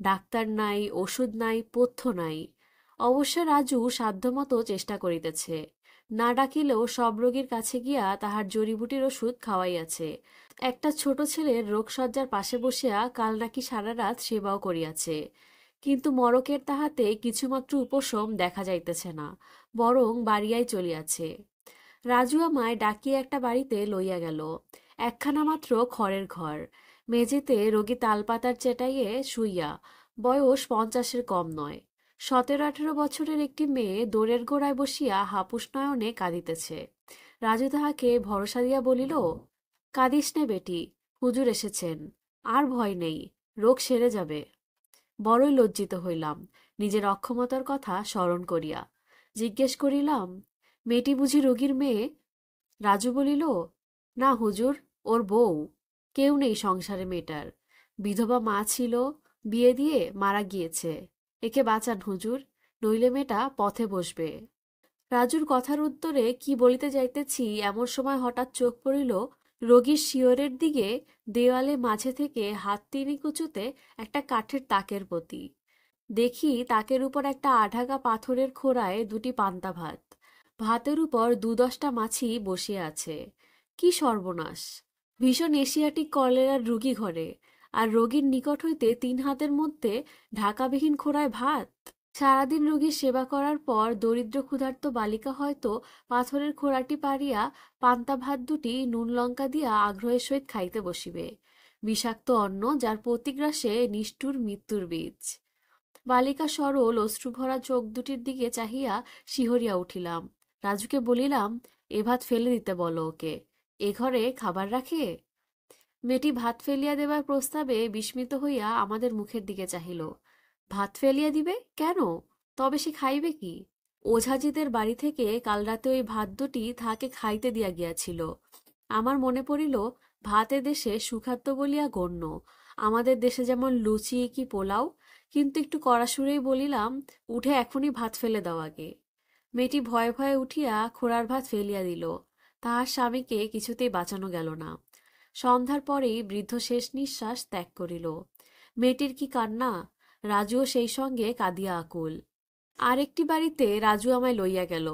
ডাক্তার নাই, ওষুধ নাই, পথ্য নাই। অবশ্য রাজু সাধ্যমতো চেষ্টা করিতেছে। না ডাকিলেও সব রোগীর কাছে গিয়া তাহার জড়িবুটির ওষুধ খাওয়াইয়াছে। একটা ছোট ছেলের রোগশয্যার পাশে বসিয়া কাল নাকি সারা রাত সেবাও করিয়াছে। কিন্তু মড়কের তাহাতে কিছুমাত্র উপশম দেখা যাইতেছে না, বরং বাড়িয়াই চলিয়াছে। রাজু আমায় ডাকিয়া একটা বাড়িতে লইয়া গেল। একখানা মাত্র খড়ের ঘর, মেঝেতে রোগী তালপাতার চেটাইয়ে শুইয়া। বয়স 50-এর কম নয়। 17-18 বছরের একটি মেয়ে দোরের গোড়ায় বসিয়া হাপুস নয়নে কাঁদিতেছে। রাজু তাহাকে ভরসা দিয়া বলিল, কাঁদিস নে বেটি, হুজুর এসেছেন, আর ভয় নেই, রোগ সেরে যাবে। বড়ই লজ্জিত হইলাম নিজের অক্ষমতার কথা স্মরণ করিয়া। জিজ্ঞেস করিলাম, মেয়েটি বুঝি রোগীর মেয়ে? রাজু বলিল, না হুজুর, ওর বউ। কেউ নেই সংসারে মেয়েটার। বিধবা মা ছিল, বিয়ে দিয়ে মারা গিয়েছে। একে বাঁচান হুজুর, নইলে মেয়েটা পথে বসবে। রাজুর কথার উত্তরে কি বলিতে যাইতেছি এমন সময় হঠাৎ চোখ পড়িল রোগীর শিয়রের দিকে। দেওয়ালে মাঝে থেকে হাত তিনিক উঁচুতে একটা কাঠের তাকের প্রতি। দেখি তাকের উপর একটা আঢাগা পাথরের খোড়ায় দুটি পান্তা ভাত। ভাতের উপর 2-10টা মাছি বসিয়া আছে। কি সর্বনাশ! ভীষণ এশিয়াটিক কলেরার রুগী ঘরে, আর রোগীর নিকট হইতে 3 হাতের মধ্যে ঢাকাবিহীন খোড়ায় ভাত। সারাদিন রোগীর সেবা করার পর দরিদ্র ক্ষুধার্ত বালিকা হয়তো পাথরের খোড়াটি পাড়িয়া পান্তা ভাত দুটি নুন লঙ্কা দিয়া আগ্রহের সহিত খাইতে বসিবে। বিষাক্ত অন্ন, যার প্রতিগ্রাসে নিষ্ঠুর মৃত্যুর বীজ। বালিকা সরল অশ্রুভরা চোখ দুটির দিকে চাহিয়া শিহরিয়া উঠিলাম। রাজুকে বলিলাম, এ ভাত ফেলে দিতে বলো ওকে, এ ঘরে খাবার রাখে? মেয়েটি ভাত ফেলিয়া দেবার প্রস্তাবে বিস্মিত হইয়া আমাদের মুখের দিকে চাহিল। ভাত ফেলিয়া দিবে কেন? তবে সে খাইবে কি? ওঝাজিদের বাড়ি থেকে কাল রাতে ওই ভাত দুটি তাহাকে খাইতে দিয়া গিয়াছিল। আমার মনে পড়িল, ভাত এ দেশে সুখাদ্য বলিয়া গণ্য। আমাদের দেশে যেমন লুচি কি পোলাও। কিন্তু একটু কড়া সুরেই বলিলাম, উঠে এখনই ভাত ফেলে দাও আগে। মেয়েটি ভয়ে ভয়ে উঠিয়া খোড়ার ভাত ফেলিয়া দিল। তাহার স্বামীকে কিছুতেই বাঁচানো গেল না। সন্ধ্যার পরেই বৃদ্ধ শেষ নিঃশ্বাস ত্যাগ করিল। মেয়েটির কি কান্না! রাজুও সেই সঙ্গে কাঁদিয়া আকুল। আর একটি বাড়িতে রাজু আমায় লইয়া গেল।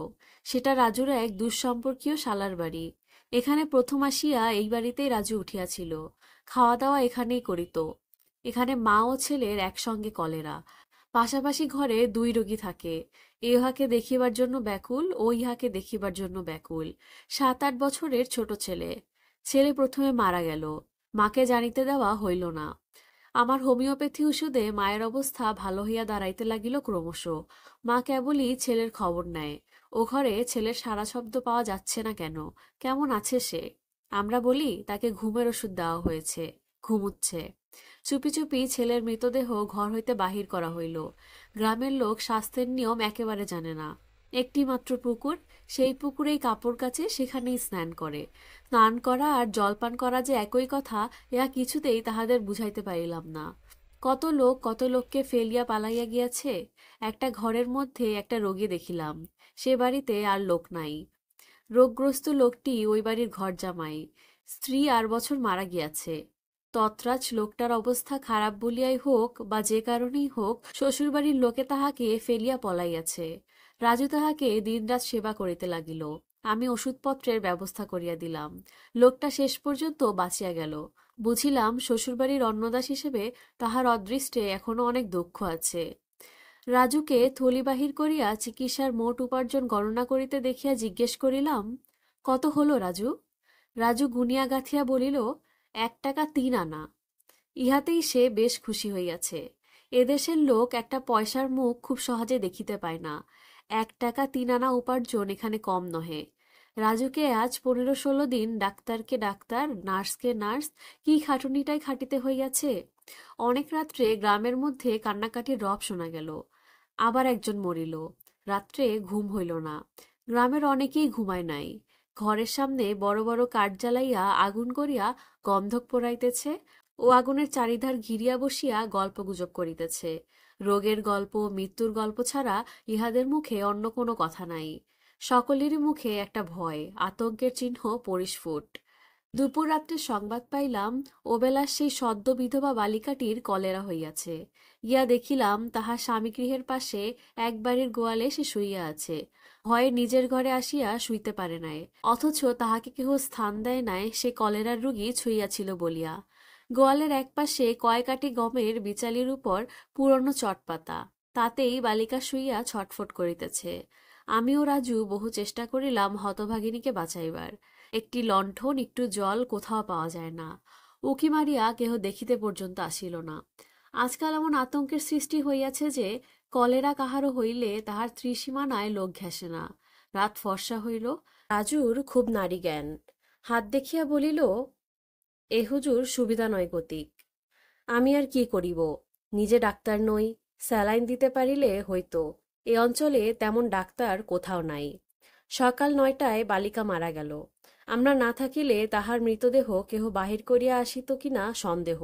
সেটা রাজুর এক দুঃসম্পর্কীয় শালার বাড়ি। এখানে প্রথম আসিয়া এই বাড়িতেই রাজু উঠিয়াছিল। খাওয়া দাওয়া এখানেই করিত। এখানে মা ও ছেলের একসঙ্গে কলেরা। পাশাপাশি ঘরে 2 রোগী থাকে। এ ইহাকে দেখিবার জন্য ব্যাকুল, ও ইহাকে দেখিবার জন্য ব্যাকুল। 7-8 বছরের ছোট ছেলে। ছেলে প্রথমে মারা গেল, মাকে জানিতে দেওয়া হইল না। আমার হোমিওপ্যাথি ওষুধে মায়ের অবস্থা ভালো হইয়া দাঁড়াইতে লাগিল ক্রমশ। মা কেবলই ছেলের খবর নেয়। ও ঘরে ছেলের সারা শব্দ পাওয়া যাচ্ছে না কেন, কেমন আছে সে? আমরা বলি, তাকে ঘুমের ওষুধ দেওয়া হয়েছে, ঘুমুচ্ছে। চুপি চুপি ছেলের মৃতদেহ ঘর হইতে বাহির করা হইল। গ্রামের লোক স্বাস্থ্যের নিয়ম একেবারে জানে না। একটি মাত্র পুকুর, সেই পুকুরেই কাপড় কাচে, সেখানেই স্নান করে। স্নান করা আর জলপান করা যে একই কথা, ইহা কিছুতেই তাহাদের বুঝাইতে পারিলাম না। কত লোক কত লোককে ফেলিয়া পালাইয়া গিয়াছে। একটা ঘরের মধ্যে একটা রোগী দেখিলাম। সে বাড়িতে আর লোক নাই। রোগগ্রস্ত লোকটি ওই বাড়ির ঘর জামাই। স্ত্রী 8 বছর মারা গিয়াছে। তৎরাজ লোকটার অবস্থা খারাপ বলিয়াই হোক বা যে কারণেই হোক, শ্বশুরবাড়ির লোকে তাহাকে ফেলিয়া পলাইয়াছে। রাজু তাহাকে দিনরাত সেবা করিতে লাগিল। আমি ওষুধপত্রের ব্যবস্থা করিয়া দিলাম। লোকটা শেষ পর্যন্ত বাঁচিয়া গেল। বুঝিলাম, শ্বশুরবাড়ির অন্নদাস হিসেবে তাহার অদৃষ্টে এখনো অনেক দুঃখ আছে। রাজুকে থলি বাহির করিয়া চিকিৎসার মোট উপার্জন গণনা করিতে দেখিয়া জিজ্ঞেস করিলাম, কত হলো রাজু? রাজু গুনিয়া গাঁথিয়া বলিল, 1 টাকা 3 আনা। ইহাতেই সে বেশ খুশি হইয়াছে। এদেশের লোক একটা পয়সার মুখ খুব সহজে দেখিতে পায় না। 1 টাকা 3 আনা উপার্জন এখানে কম নহে। রাজুকে আজ 15-16 দিন ডাক্তারকে ডাক্তার, নার্সকে নার্স, কি খাটুনিটাই খাটিতে হইয়াছে। অনেক রাত্রে গ্রামের মধ্যে কান্নাকাটির রব শোনা গেল। আবার একজন মরিল। রাত্রে ঘুম হইল না। গ্রামের অনেকেই ঘুমায় নাই। ঘরের সামনে বড় বড় কাঠ জ্বালাইয়া আগুন করিয়া গন্ধক পোড়াইতেছে ও আগুনের চারিধার ঘিরিয়া বসিয়া গল্পগুজব করিতেছে। রোগের গল্প, মৃত্যুর গল্প ছাড়া ইহাদের মুখে অন্য কোনো কথা নাই। সকলেরই মুখে একটা ভয়, আতঙ্কের চিহ্ন পরিস্ফুট। দুপুর রাত্রে সংবাদ পাইলাম ওবেলার সেই সদ্য বিধবা বালিকাটির কলেরা হইয়াছে। গিয়া দেখিলাম তাহার স্বামীগৃহের পাশে এক বাড়ির গোয়ালে সে শুইয়া আছে। ভয়ে নিজের ঘরে আসিয়া শুইতে পারে নাই, অথচ তাহাকে কেহ স্থান দেয় নাই সে কলেরার রোগী ছুঁইয়াছিল বলিয়া। গোয়ালের এক পাশে কয়েকাটি গমের বিচালির উপর পুরনো চটপাতা, তাতেই বালিকা শুইয়া ছটফট করিতেছে। আমি ও রাজু বহু চেষ্টা করিলাম হতভাগিনীকে বাঁচাইবার। একটি লণ্ঠন একটু জল কোথাও পাওয়া যায় না। উঁকি মারিয়া কেহ দেখিতে পর্যন্ত আসিল না। আজকাল এমন আতঙ্কের সৃষ্টি হইয়াছে যে কলেরা কাহারও হইলে তাহার ত্রিসীমানায় লোক ঘেঁষে না। রাত ফর্সা হইল। রাজুর খুব নারী জ্ঞান। হাত দেখিয়া বলিল, এ হুজুর সুবিধা নয় গতিক। আমি আর কি করিব, নিজে ডাক্তার নই। স্যালাইন দিতে পারিলে হইতো। এ অঞ্চলে তেমন ডাক্তার কোথাও নাই। সকাল 9টায় বালিকা মারা গেল। আমরা না থাকিলে তাহার মৃতদেহ কেহ বাহির করিয়া আসিত কিনা সন্দেহ।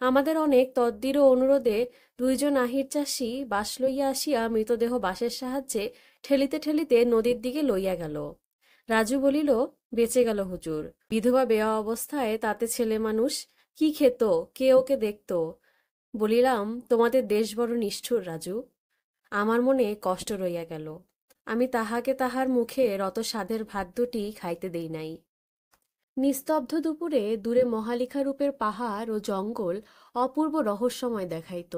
আমাদের অনেক তদ্দৃঢ় অনুরোধে 2জন আহির চাষী বাঁশ লইয়া আসিয়া মৃতদেহ বাঁশের সাহায্যে ঠেলিতে ঠেলিতে নদীর দিকে লইয়া গেল। রাজু বলিল, বেঁচে গেল হুজুর। বিধবা বেয়া অবস্থায় তাতে ছেলে মানুষ কি খেত, কে ওকে দেখত? বলিলাম, তোমাদের দেশ বড় নিষ্ঠুর রাজু। আমার মনে কষ্ট রইয়া গেল। আমি তাহাকে তাহার মুখে রত স্বাদের ভাত দুটি খাইতে দেই নাই। নিস্তব্ধ দুপুরে দূরে মহালিখারূপের পাহাড় ও জঙ্গল অপূর্ব রহস্যময় দেখাইত।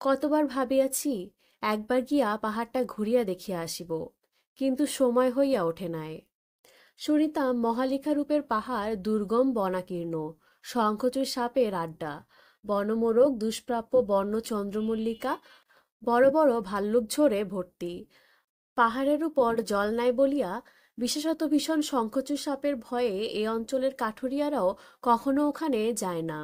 কতবার ভাবিয়াছি একবার গিয়া পাহাড়টা ঘুরিয়া দেখিয়া আসিব, কিন্তু সময় হইয়া ওঠে নাই। শুনিতাম মহালিখারূপের পাহাড় দুর্গম বনাকীর্ণ, শঙ্খচূড় সাপের আড্ডা, বনমোরগ দুষ্প্রাপ্য বন্য চন্দ্রমল্লিকা, বড় বড় ভাল্লুক ঝোড়ে ভর্তি। পাহাড়ের উপর জল নাই বলিয়া, বিশেষত ভীষণ শঙ্খচূড় সাপের ভয়ে এ অঞ্চলের কাঠুরিয়ারাও কখনো ওখানে যায় না।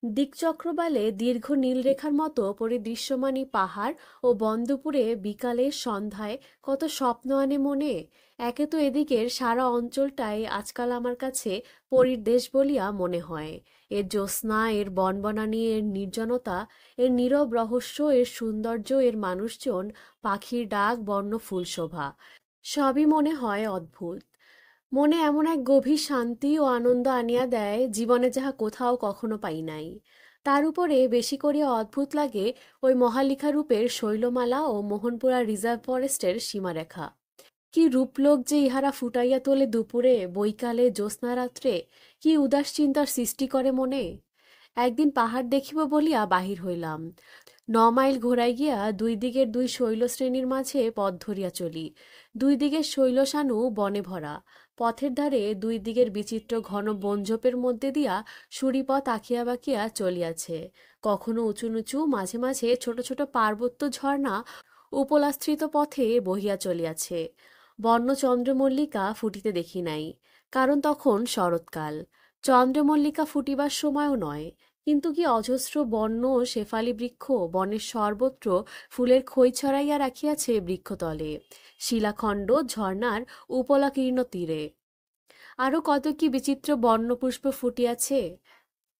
দিকচক্রবালে দীর্ঘ নীলরেখার মতো পরিদৃশ্যমানী পাহাড় ও বনদুপুরে বিকালের সন্ধ্যায় কত স্বপ্ন আনে মনে। একে তো এদিকের সারা অঞ্চলটাই আজকাল আমার কাছে পরীর দেশ বলিয়া মনে হয়। এর জ্যোৎস্না, এর বনবনানী, এর নির্জনতা, এর নীরব রহস্য, এর সৌন্দর্য, এর মানুষজন, পাখির ডাক, বন্য ফুলশোভা, সবই মনে হয় অদ্ভুত। মনে এমন এক গভীর শান্তি ও আনন্দ আনিয়া দেয়, জীবনে যাহা কোথাও কখনো পাই নাই। তার উপরে বেশি করিয়া অদ্ভুত লাগে ওই মহালিখারূপের শৈলমালা ও মোহনপুরা রিজার্ভ ফরেস্টের সীমারেখা। কি রূপলোক যে ইহারা ফুটাইয়া তোলে দুপুরে, বৈকালে, জ্যোৎস্নারাত্রে! কি উদাস চিন্তার সৃষ্টি করে মনে! একদিন পাহাড় দেখিব বলিয়া বাহির হইলাম। 9 মাইল ঘোড়ায় গিয়া 2 দিকের 2 শৈলশ্রেণীর মাঝে পথ ধরিয়া চলি। 2 দিকের শৈলসানু বনে ভরা। পথের ধারে 2 দিকের বিচিত্র ঘন বনঝোপের মধ্যে দিয়া সুড়িপথ আঁকিয়া বাঁকিয়া চলিয়াছে। কখনো উঁচু নুচু, মাঝে মাঝে ছোট ছোট পার্বত্য ঝর্ণা উপলাস্থিত পথে বহিয়া চলিয়াছে। বন্য চন্দ্রমল্লিকা ফুটিতে দেখি নাই, কারণ তখন শরৎকাল। চন্দ্রমল্লিকা ফুটিবার সময়ও নয়, কিন্তু কি অজস্র বন্য শেফালি বৃক্ষ বনের সর্বত্র ফুলের খই ছড়াইয়া রাখিয়াছে বৃক্ষতলে, শিলাখণ্ড ঝর্ণার উপলাকীর্ণ তীরে। আরো কত কি বিচিত্র বর্ণপুষ্প ফুটিয়াছে।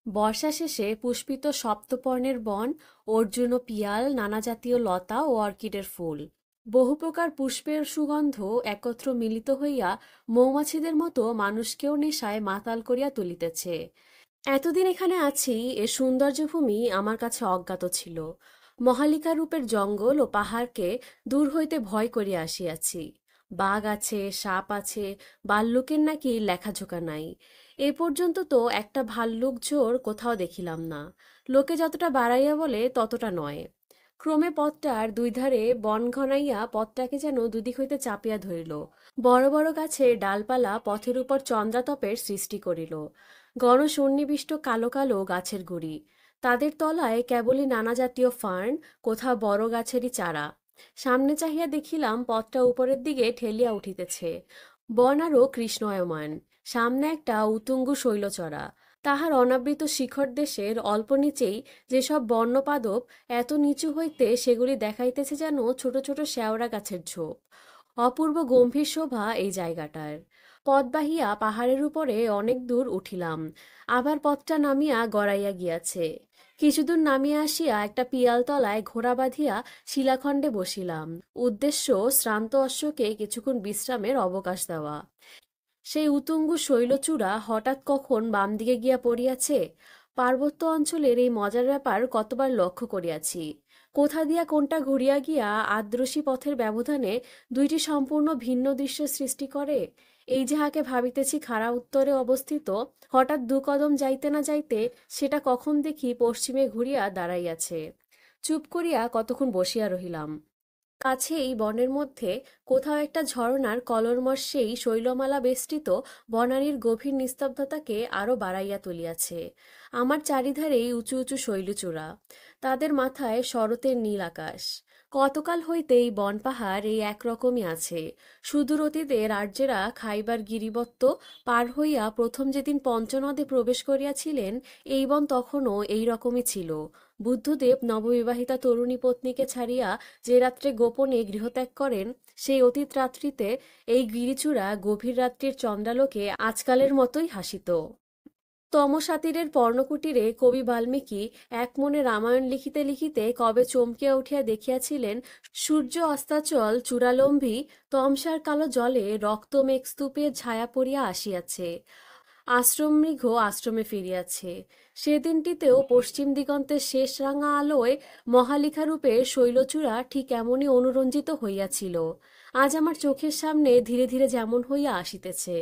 বর্ষা শেষে পুষ্পিত সপ্তপর্ণের বন, অর্জুন ও পিয়াল, নানা জাতীয় লতা ও অর্কিডের ফুল, বহু প্রকার পুষ্পের সুগন্ধ একত্র মিলিত হইয়া মৌমাছিদের মতো মানুষকেও নেশায় মাতাল করিয়া তুলিতেছে। এতদিন এখানে আছি, এ সৌন্দর্যভূমি আমার কাছে অজ্ঞাত ছিল। মহালিকা রূপের জঙ্গল ও পাহাড়কে দূর হইতে ভয় করিয়া আসিয়াছি। বাঘ আছে, সাপ আছে, ভাল্লুকের নাকি লেখাঝোকা নাই। এ পর্যন্ত তো একটা ভাল্লুক জোর কোথাও দেখিলাম না। লোকে যতটা বাড়াইয়া বলে ততটা নয়। ক্রমে পথটার 2 ধারে বন ঘনাইয়া পথটাকে যেন দুদিক হইতে চাপিয়া ধরিল। বড় বড় গাছের ডালপালা পথের উপর চন্দ্রাতপের সৃষ্টি করিল। গণসন্নিবিষ্ট কালো কালো গাছের গুড়ি, তাদের তলায় কেবলই নানা জাতীয় ফার্ন, কোথাও বড় গাছেরই চারা। সামনে চাহিয়া দেখিলাম পথটা উপরের দিকে ঠেলিয়া উঠিতেছে। বন আরো কৃষ্ণায়মান। সামনে একটা উতুঙ্গ শৈলচড়া, তাহার অনাবৃত শিখর দেশের অল্প নিচেই যেসব বর্ণপাদপ, এত নিচু হইতে সেগুলি দেখাইতেছে যেন ছোট ছোট শেওড়া গাছের ঝোপ। অপূর্ব গম্ভীর শোভা এই জায়গাটার। পথ বাহিয়া পাহাড়ের উপরে অনেক দূর উঠিলাম, আবার পথটা নামিয়া গড়াইয়া গিয়াছে। কিছুদূর নামিয়া আসিয়া একটা পিয়ালতলায় ঘোড়া বাঁধিয়া শিলাখণ্ডে বসিলাম। উদ্দেশ্য শ্রান্ত অশ্বকে কিছুক্ষণ বিশ্রামের অবকাশ দেওয়া। সেই উতুঙ্গ শৈলচূড়া হঠাৎ কখন বাম দিকে গিয়া পড়িয়াছে, পার্বত্য অঞ্চলের এই মজার ব্যাপার কতবার লক্ষ্য করিয়াছি। কোথা দিয়া কোনটা ঘুরিয়া গিয়া আদ্রসী পথের ব্যবধানে দুইটি সম্পূর্ণ ভিন্ন দৃশ্য সৃষ্টি করে। এই যাহাকে ভাবিতেছি খাড়া উত্তরে অবস্থিত, হঠাৎ দু কদম যাইতে না যাইতে সেটা কখন দেখি পশ্চিমে ঘুরিয়া দাঁড়াইয়াছে। চুপ করিয়া কতক্ষণ বসিয়া রহিলাম। কাছেই বনের মধ্যে কোথাও একটা ঝরনার কলরমশ সেই শৈলমালা বেষ্টিত বনানীর গভীর নিস্তব্ধতাকে আরো বাড়াইয়া তুলিয়াছে। আমার চারিধারেই উঁচু উঁচু শৈলচূড়া, তাদের মাথায় শরতের নীল আকাশ। কতকাল হইতে এই বন পাহাড় এই একরকমই আছে। সুদূর অতীতে রাজ্যেরা খাইবার গিরিবত্ত পার হইয়া প্রথম যেদিন পঞ্চনদে প্রবেশ করিয়াছিলেন, এই বন তখনও এই রকমই ছিল। বুদ্ধদেব নববিবাহিতা তরুণী পত্নীকে ছাড়িয়া যে রাত্রে গোপনে গৃহত্যাগ করেন, সেই অতীত রাত্রিতে এই গিরিচূড়া গভীর রাত্রির চন্দ্রালোকে আজকালের মতোই হাসিত। তমসাতীরের পর্ণকুটিরে কবি বাল্মীকি এক মনে রামায়ণ লিখিতে লিখিতে কবে চমকিয়া উঠিয়া দেখিয়াছিলেন, সূর্য অস্তাচল চূড়ালম্বী তমসার কালো জলে রক্তমেঘ স্তূপে ছায়া পড়িয়া আসিয়াছে, আশ্রমমৃগ আশ্রমে ফিরিয়াছে। সেদিনটিতেও পশ্চিম দিগন্তের শেষ রাঙা আলোয় মহালিখারূপে শৈলচূড়া ঠিক এমনই অনুরঞ্জিত হইয়াছিল। আজ আমার চোখের সামনে ধীরে ধীরে যেমন হইয়া আসিতেছে।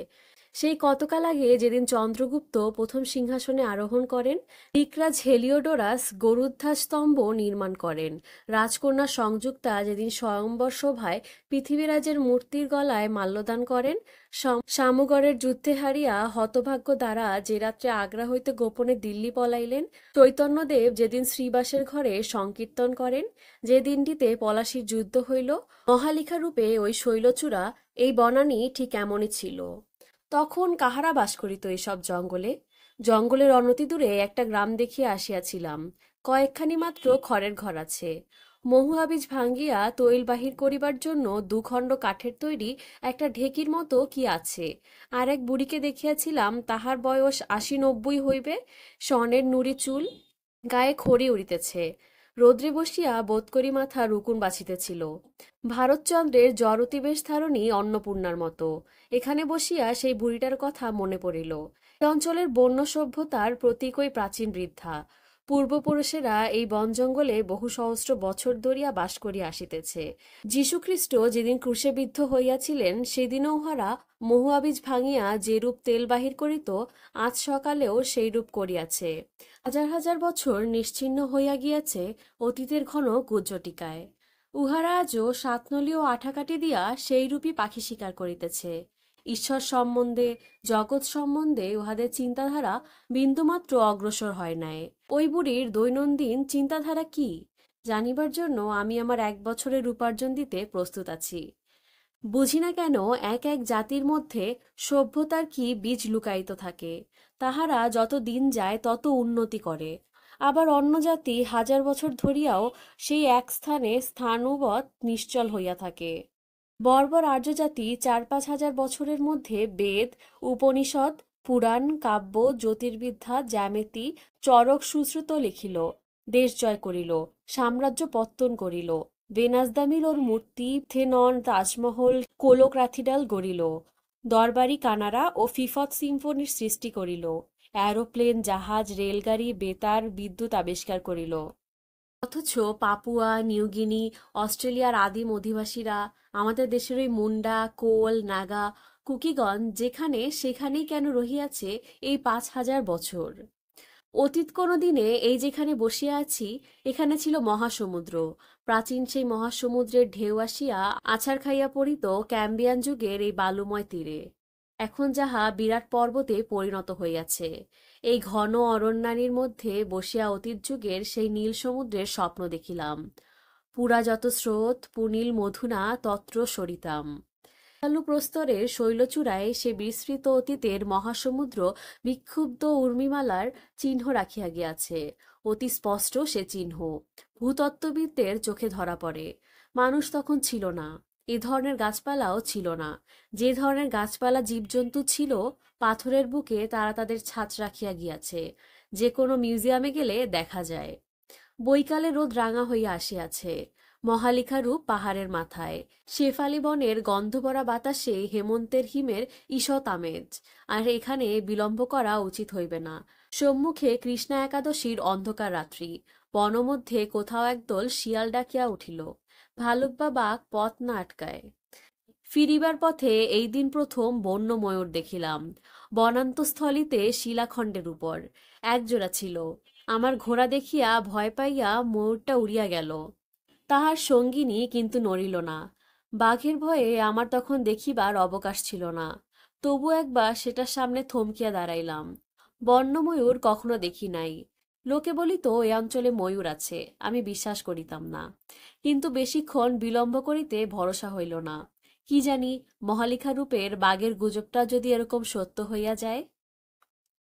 সেই কতকাল আগে যেদিন চন্দ্রগুপ্ত প্রথম সিংহাসনে আরোহণ করেন, ঋকরাজ হেলিওডোরাস গরুদ্ধার স্তম্ভ নির্মাণ করেন, রাজকন্যা সংযুক্তা যেদিন স্বয়ম্বর সভায় পৃথিবীরাজের মূর্তির গলায় মাল্যদান করেন, শামুগড়ের যুদ্ধে হারিয়া হতভাগ্য দ্বারা যে রাত্রে আগ্রা হইতে গোপনে দিল্লি পলাইলেন, চৈতন্যদেব যেদিন শ্রীবাসের ঘরে সংকীর্তন করেন, যে দিনটিতে পলাশীর যুদ্ধ হইল, মহালিখারূপে ওই শৈলচূড়া এই বনানী ঠিক এমনই ছিল। তখন কাহারা বাস করিত এইসব জঙ্গলে? জঙ্গলের অনতিদূরে একটা গ্রাম দেখিয়া আসিয়াছিলাম। কয়েকখানি মাত্র খড়ের ঘর আছে। মহুয়া বীজ ভাঙ্গিয়া তৈল বাহির করিবার জন্য দুখণ্ড কাঠের তৈরি একটা ঢেকির মতো কি আছে। আর এক বুড়িকে দেখিয়াছিলাম, তাহার বয়স ৮০-৯০ হইবে, স্বর্ণের নুড়ি চুল, গায়ে খড়ি উড়িতেছে, রৌদ্রে বসিয়া বোধকরি মাথা রুকুন বাছিতেছিল। ভারতচন্দ্রের জড়তিবেশ ধারণী অন্নপূর্ণার মতো। এখানে বসিয়া সেই বুড়িটার কথা মনে পড়িল। এই অঞ্চলের বন্য সভ্যতার প্রতীকই প্রাচীন বৃদ্ধা। পূর্বপুরুষেরা এই বন জঙ্গলে বহু সহস্র বছর ধরিয়া বাস করিয়া আসিতেছে। যীশুখ্রিস্ট যেদিন ক্রুশে বিদ্ধ হইয়াছিলেন, সেদিনও উহারা মহুয়া বীজ ভাঙিয়া যে রূপ তেল বাহির করিত, আজ সকালেও সেই রূপ করিয়াছে। হাজার হাজার বছর নিশ্চিহ্ন হইয়া গিয়াছে অতীতের ঘন কুজ্জটিকায়। উহারা আজও সাতনলী ও আঠাকাঠি দিয়া সেই রূপই পাখি শিকার করিতেছে। ঈশ্বর সম্বন্ধে, জগৎ সম্বন্ধে উহাদের চিন্তাধারা বিন্দুমাত্র অগ্রসর হয় নাই। ওই বুড়ির দৈনন্দিন চিন্তাধারা কি জানিবার জন্য আমি আমার ১ বছরের উপার্জন দিতে প্রস্তুত আছি। বুঝি না কেন এক এক জাতির মধ্যে সভ্যতার কি বীজ লুকায়িত থাকে। তাহারা যত দিন যায় তত উন্নতি করে, আবার অন্য জাতি হাজার বছর ধরিয়াও সেই এক স্থানে স্থাণুবৎ নিশ্চল হইয়া থাকে। বর্বর আর্যজাতি ৪-৫ হাজার বছরের মধ্যে বেদ, উপনিষদ, পুরাণ, কাব্য, জ্যোতির্বিদ্যা, জ্যামিতি, চরক সুশ্রুত লিখিল, দেশ জয় করিল, সাম্রাজ্য পত্তন করিল, বেনাজদামিলোর মূর্তি, থেনন, তাজমহল, কোলো ক্যাথিড্রাল গড়িল, দরবারি কানারা ও ফিফথ সিম্ফনির সৃষ্টি করিল, অ্যারোপ্লেন, জাহাজ, রেলগাড়ি, বেতার, বিদ্যুৎ আবিষ্কার করিল। অথচ পাপুয়া নিউগিনি, অস্ট্রেলিয়ার আদিম অধিবাসীরা, আমাদের দেশের ওই মুন্ডা, কোল, নাগা, কুকিগণ যেখানে সেখানেই কেন রহিয়াছে এই ৫,০০০ বছর? অতীত কোনো দিনে এই যেখানে বসিয়া আছি, এখানে ছিল মহাসমুদ্র। প্রাচীন সেই মহাসমুদ্রের ঢেউ আসিয়া আছাড় খাইয়া পড়িত ক্যাম্বিয়ান যুগের এই বালুময় তীরে। এখন যাহা বিরাট পর্বতে পরিণত হইয়াছে। এই ঘন অরণ্যানীর মধ্যে বসিয়া অতীত যুগের সেই নীল সমুদ্রের স্বপ্ন দেখিলাম। পুরা যত স্রোত পুনীল মধুনা তত্র সরিতাম। চালু প্রস্তরের শৈলচূড়ায় সে বিস্তৃত অতীতের মহাসমুদ্র বিক্ষুব্ধ উর্মিমালার চিহ্ন রাখিয়া গিয়াছে। অতি স্পষ্ট সে চিহ্ন ভূতত্ত্ববিদদের চোখে ধরা পড়ে। মানুষ তখন ছিল না, এ ধরনের গাছপালাও ছিল না। যে ধরনের গাছপালা জীবজন্তু ছিল, পাথরের বুকে তারা তাদের ছাঁচ রাখিয়া গিয়াছে, যে কোনো মিউজিয়ামে গেলে দেখা যায়। বৈকালে রোদ রাঙা হইয়া আসিয়াছে, মহালিখারূপ পাহাড়ের মাথায়, শেফালি বনের গন্ধভরা বাতাসে হেমন্তের হিমের ঈষৎ আমেজ। আর এখানে বিলম্ব করা উচিত হইবে না। সম্মুখে কৃষ্ণা একাদশীর অন্ধকার রাত্রি। বনমধ্যে কোথাও একদল শিয়াল ডাকিয়া উঠিল। ভালুক বা বাঘ পথ না আটকায়। ফিরিবার পথে এই দিন প্রথম বন্য ময়ূর দেখিলাম। বনান্তস্থলিতে শিলাখণ্ডের উপর একজোড়া ছিল। আমার ঘোড়া দেখিয়া ভয় পাইয়া ময়ূরটা উড়িয়া গেল। তাহার সঙ্গিনী কিন্তু নড়িল না। বাঘের ভয়ে আমার তখন দেখিবার অবকাশ ছিল না। তবু একবার সেটার সামনে থমকিয়া দাঁড়াইলাম। বন্য ময়ূর কখনো দেখি নাই। লোকে বলিত এ অঞ্চলে ময়ূর আছে, আমি বিশ্বাস করিতাম না। কিন্তু বেশিক্ষণ বিলম্ব করিতে ভরসা হইল না। কি জানি, মহালিখা রূপের বাঘের গুজবটা যদি এরকম সত্য হইয়া যায়।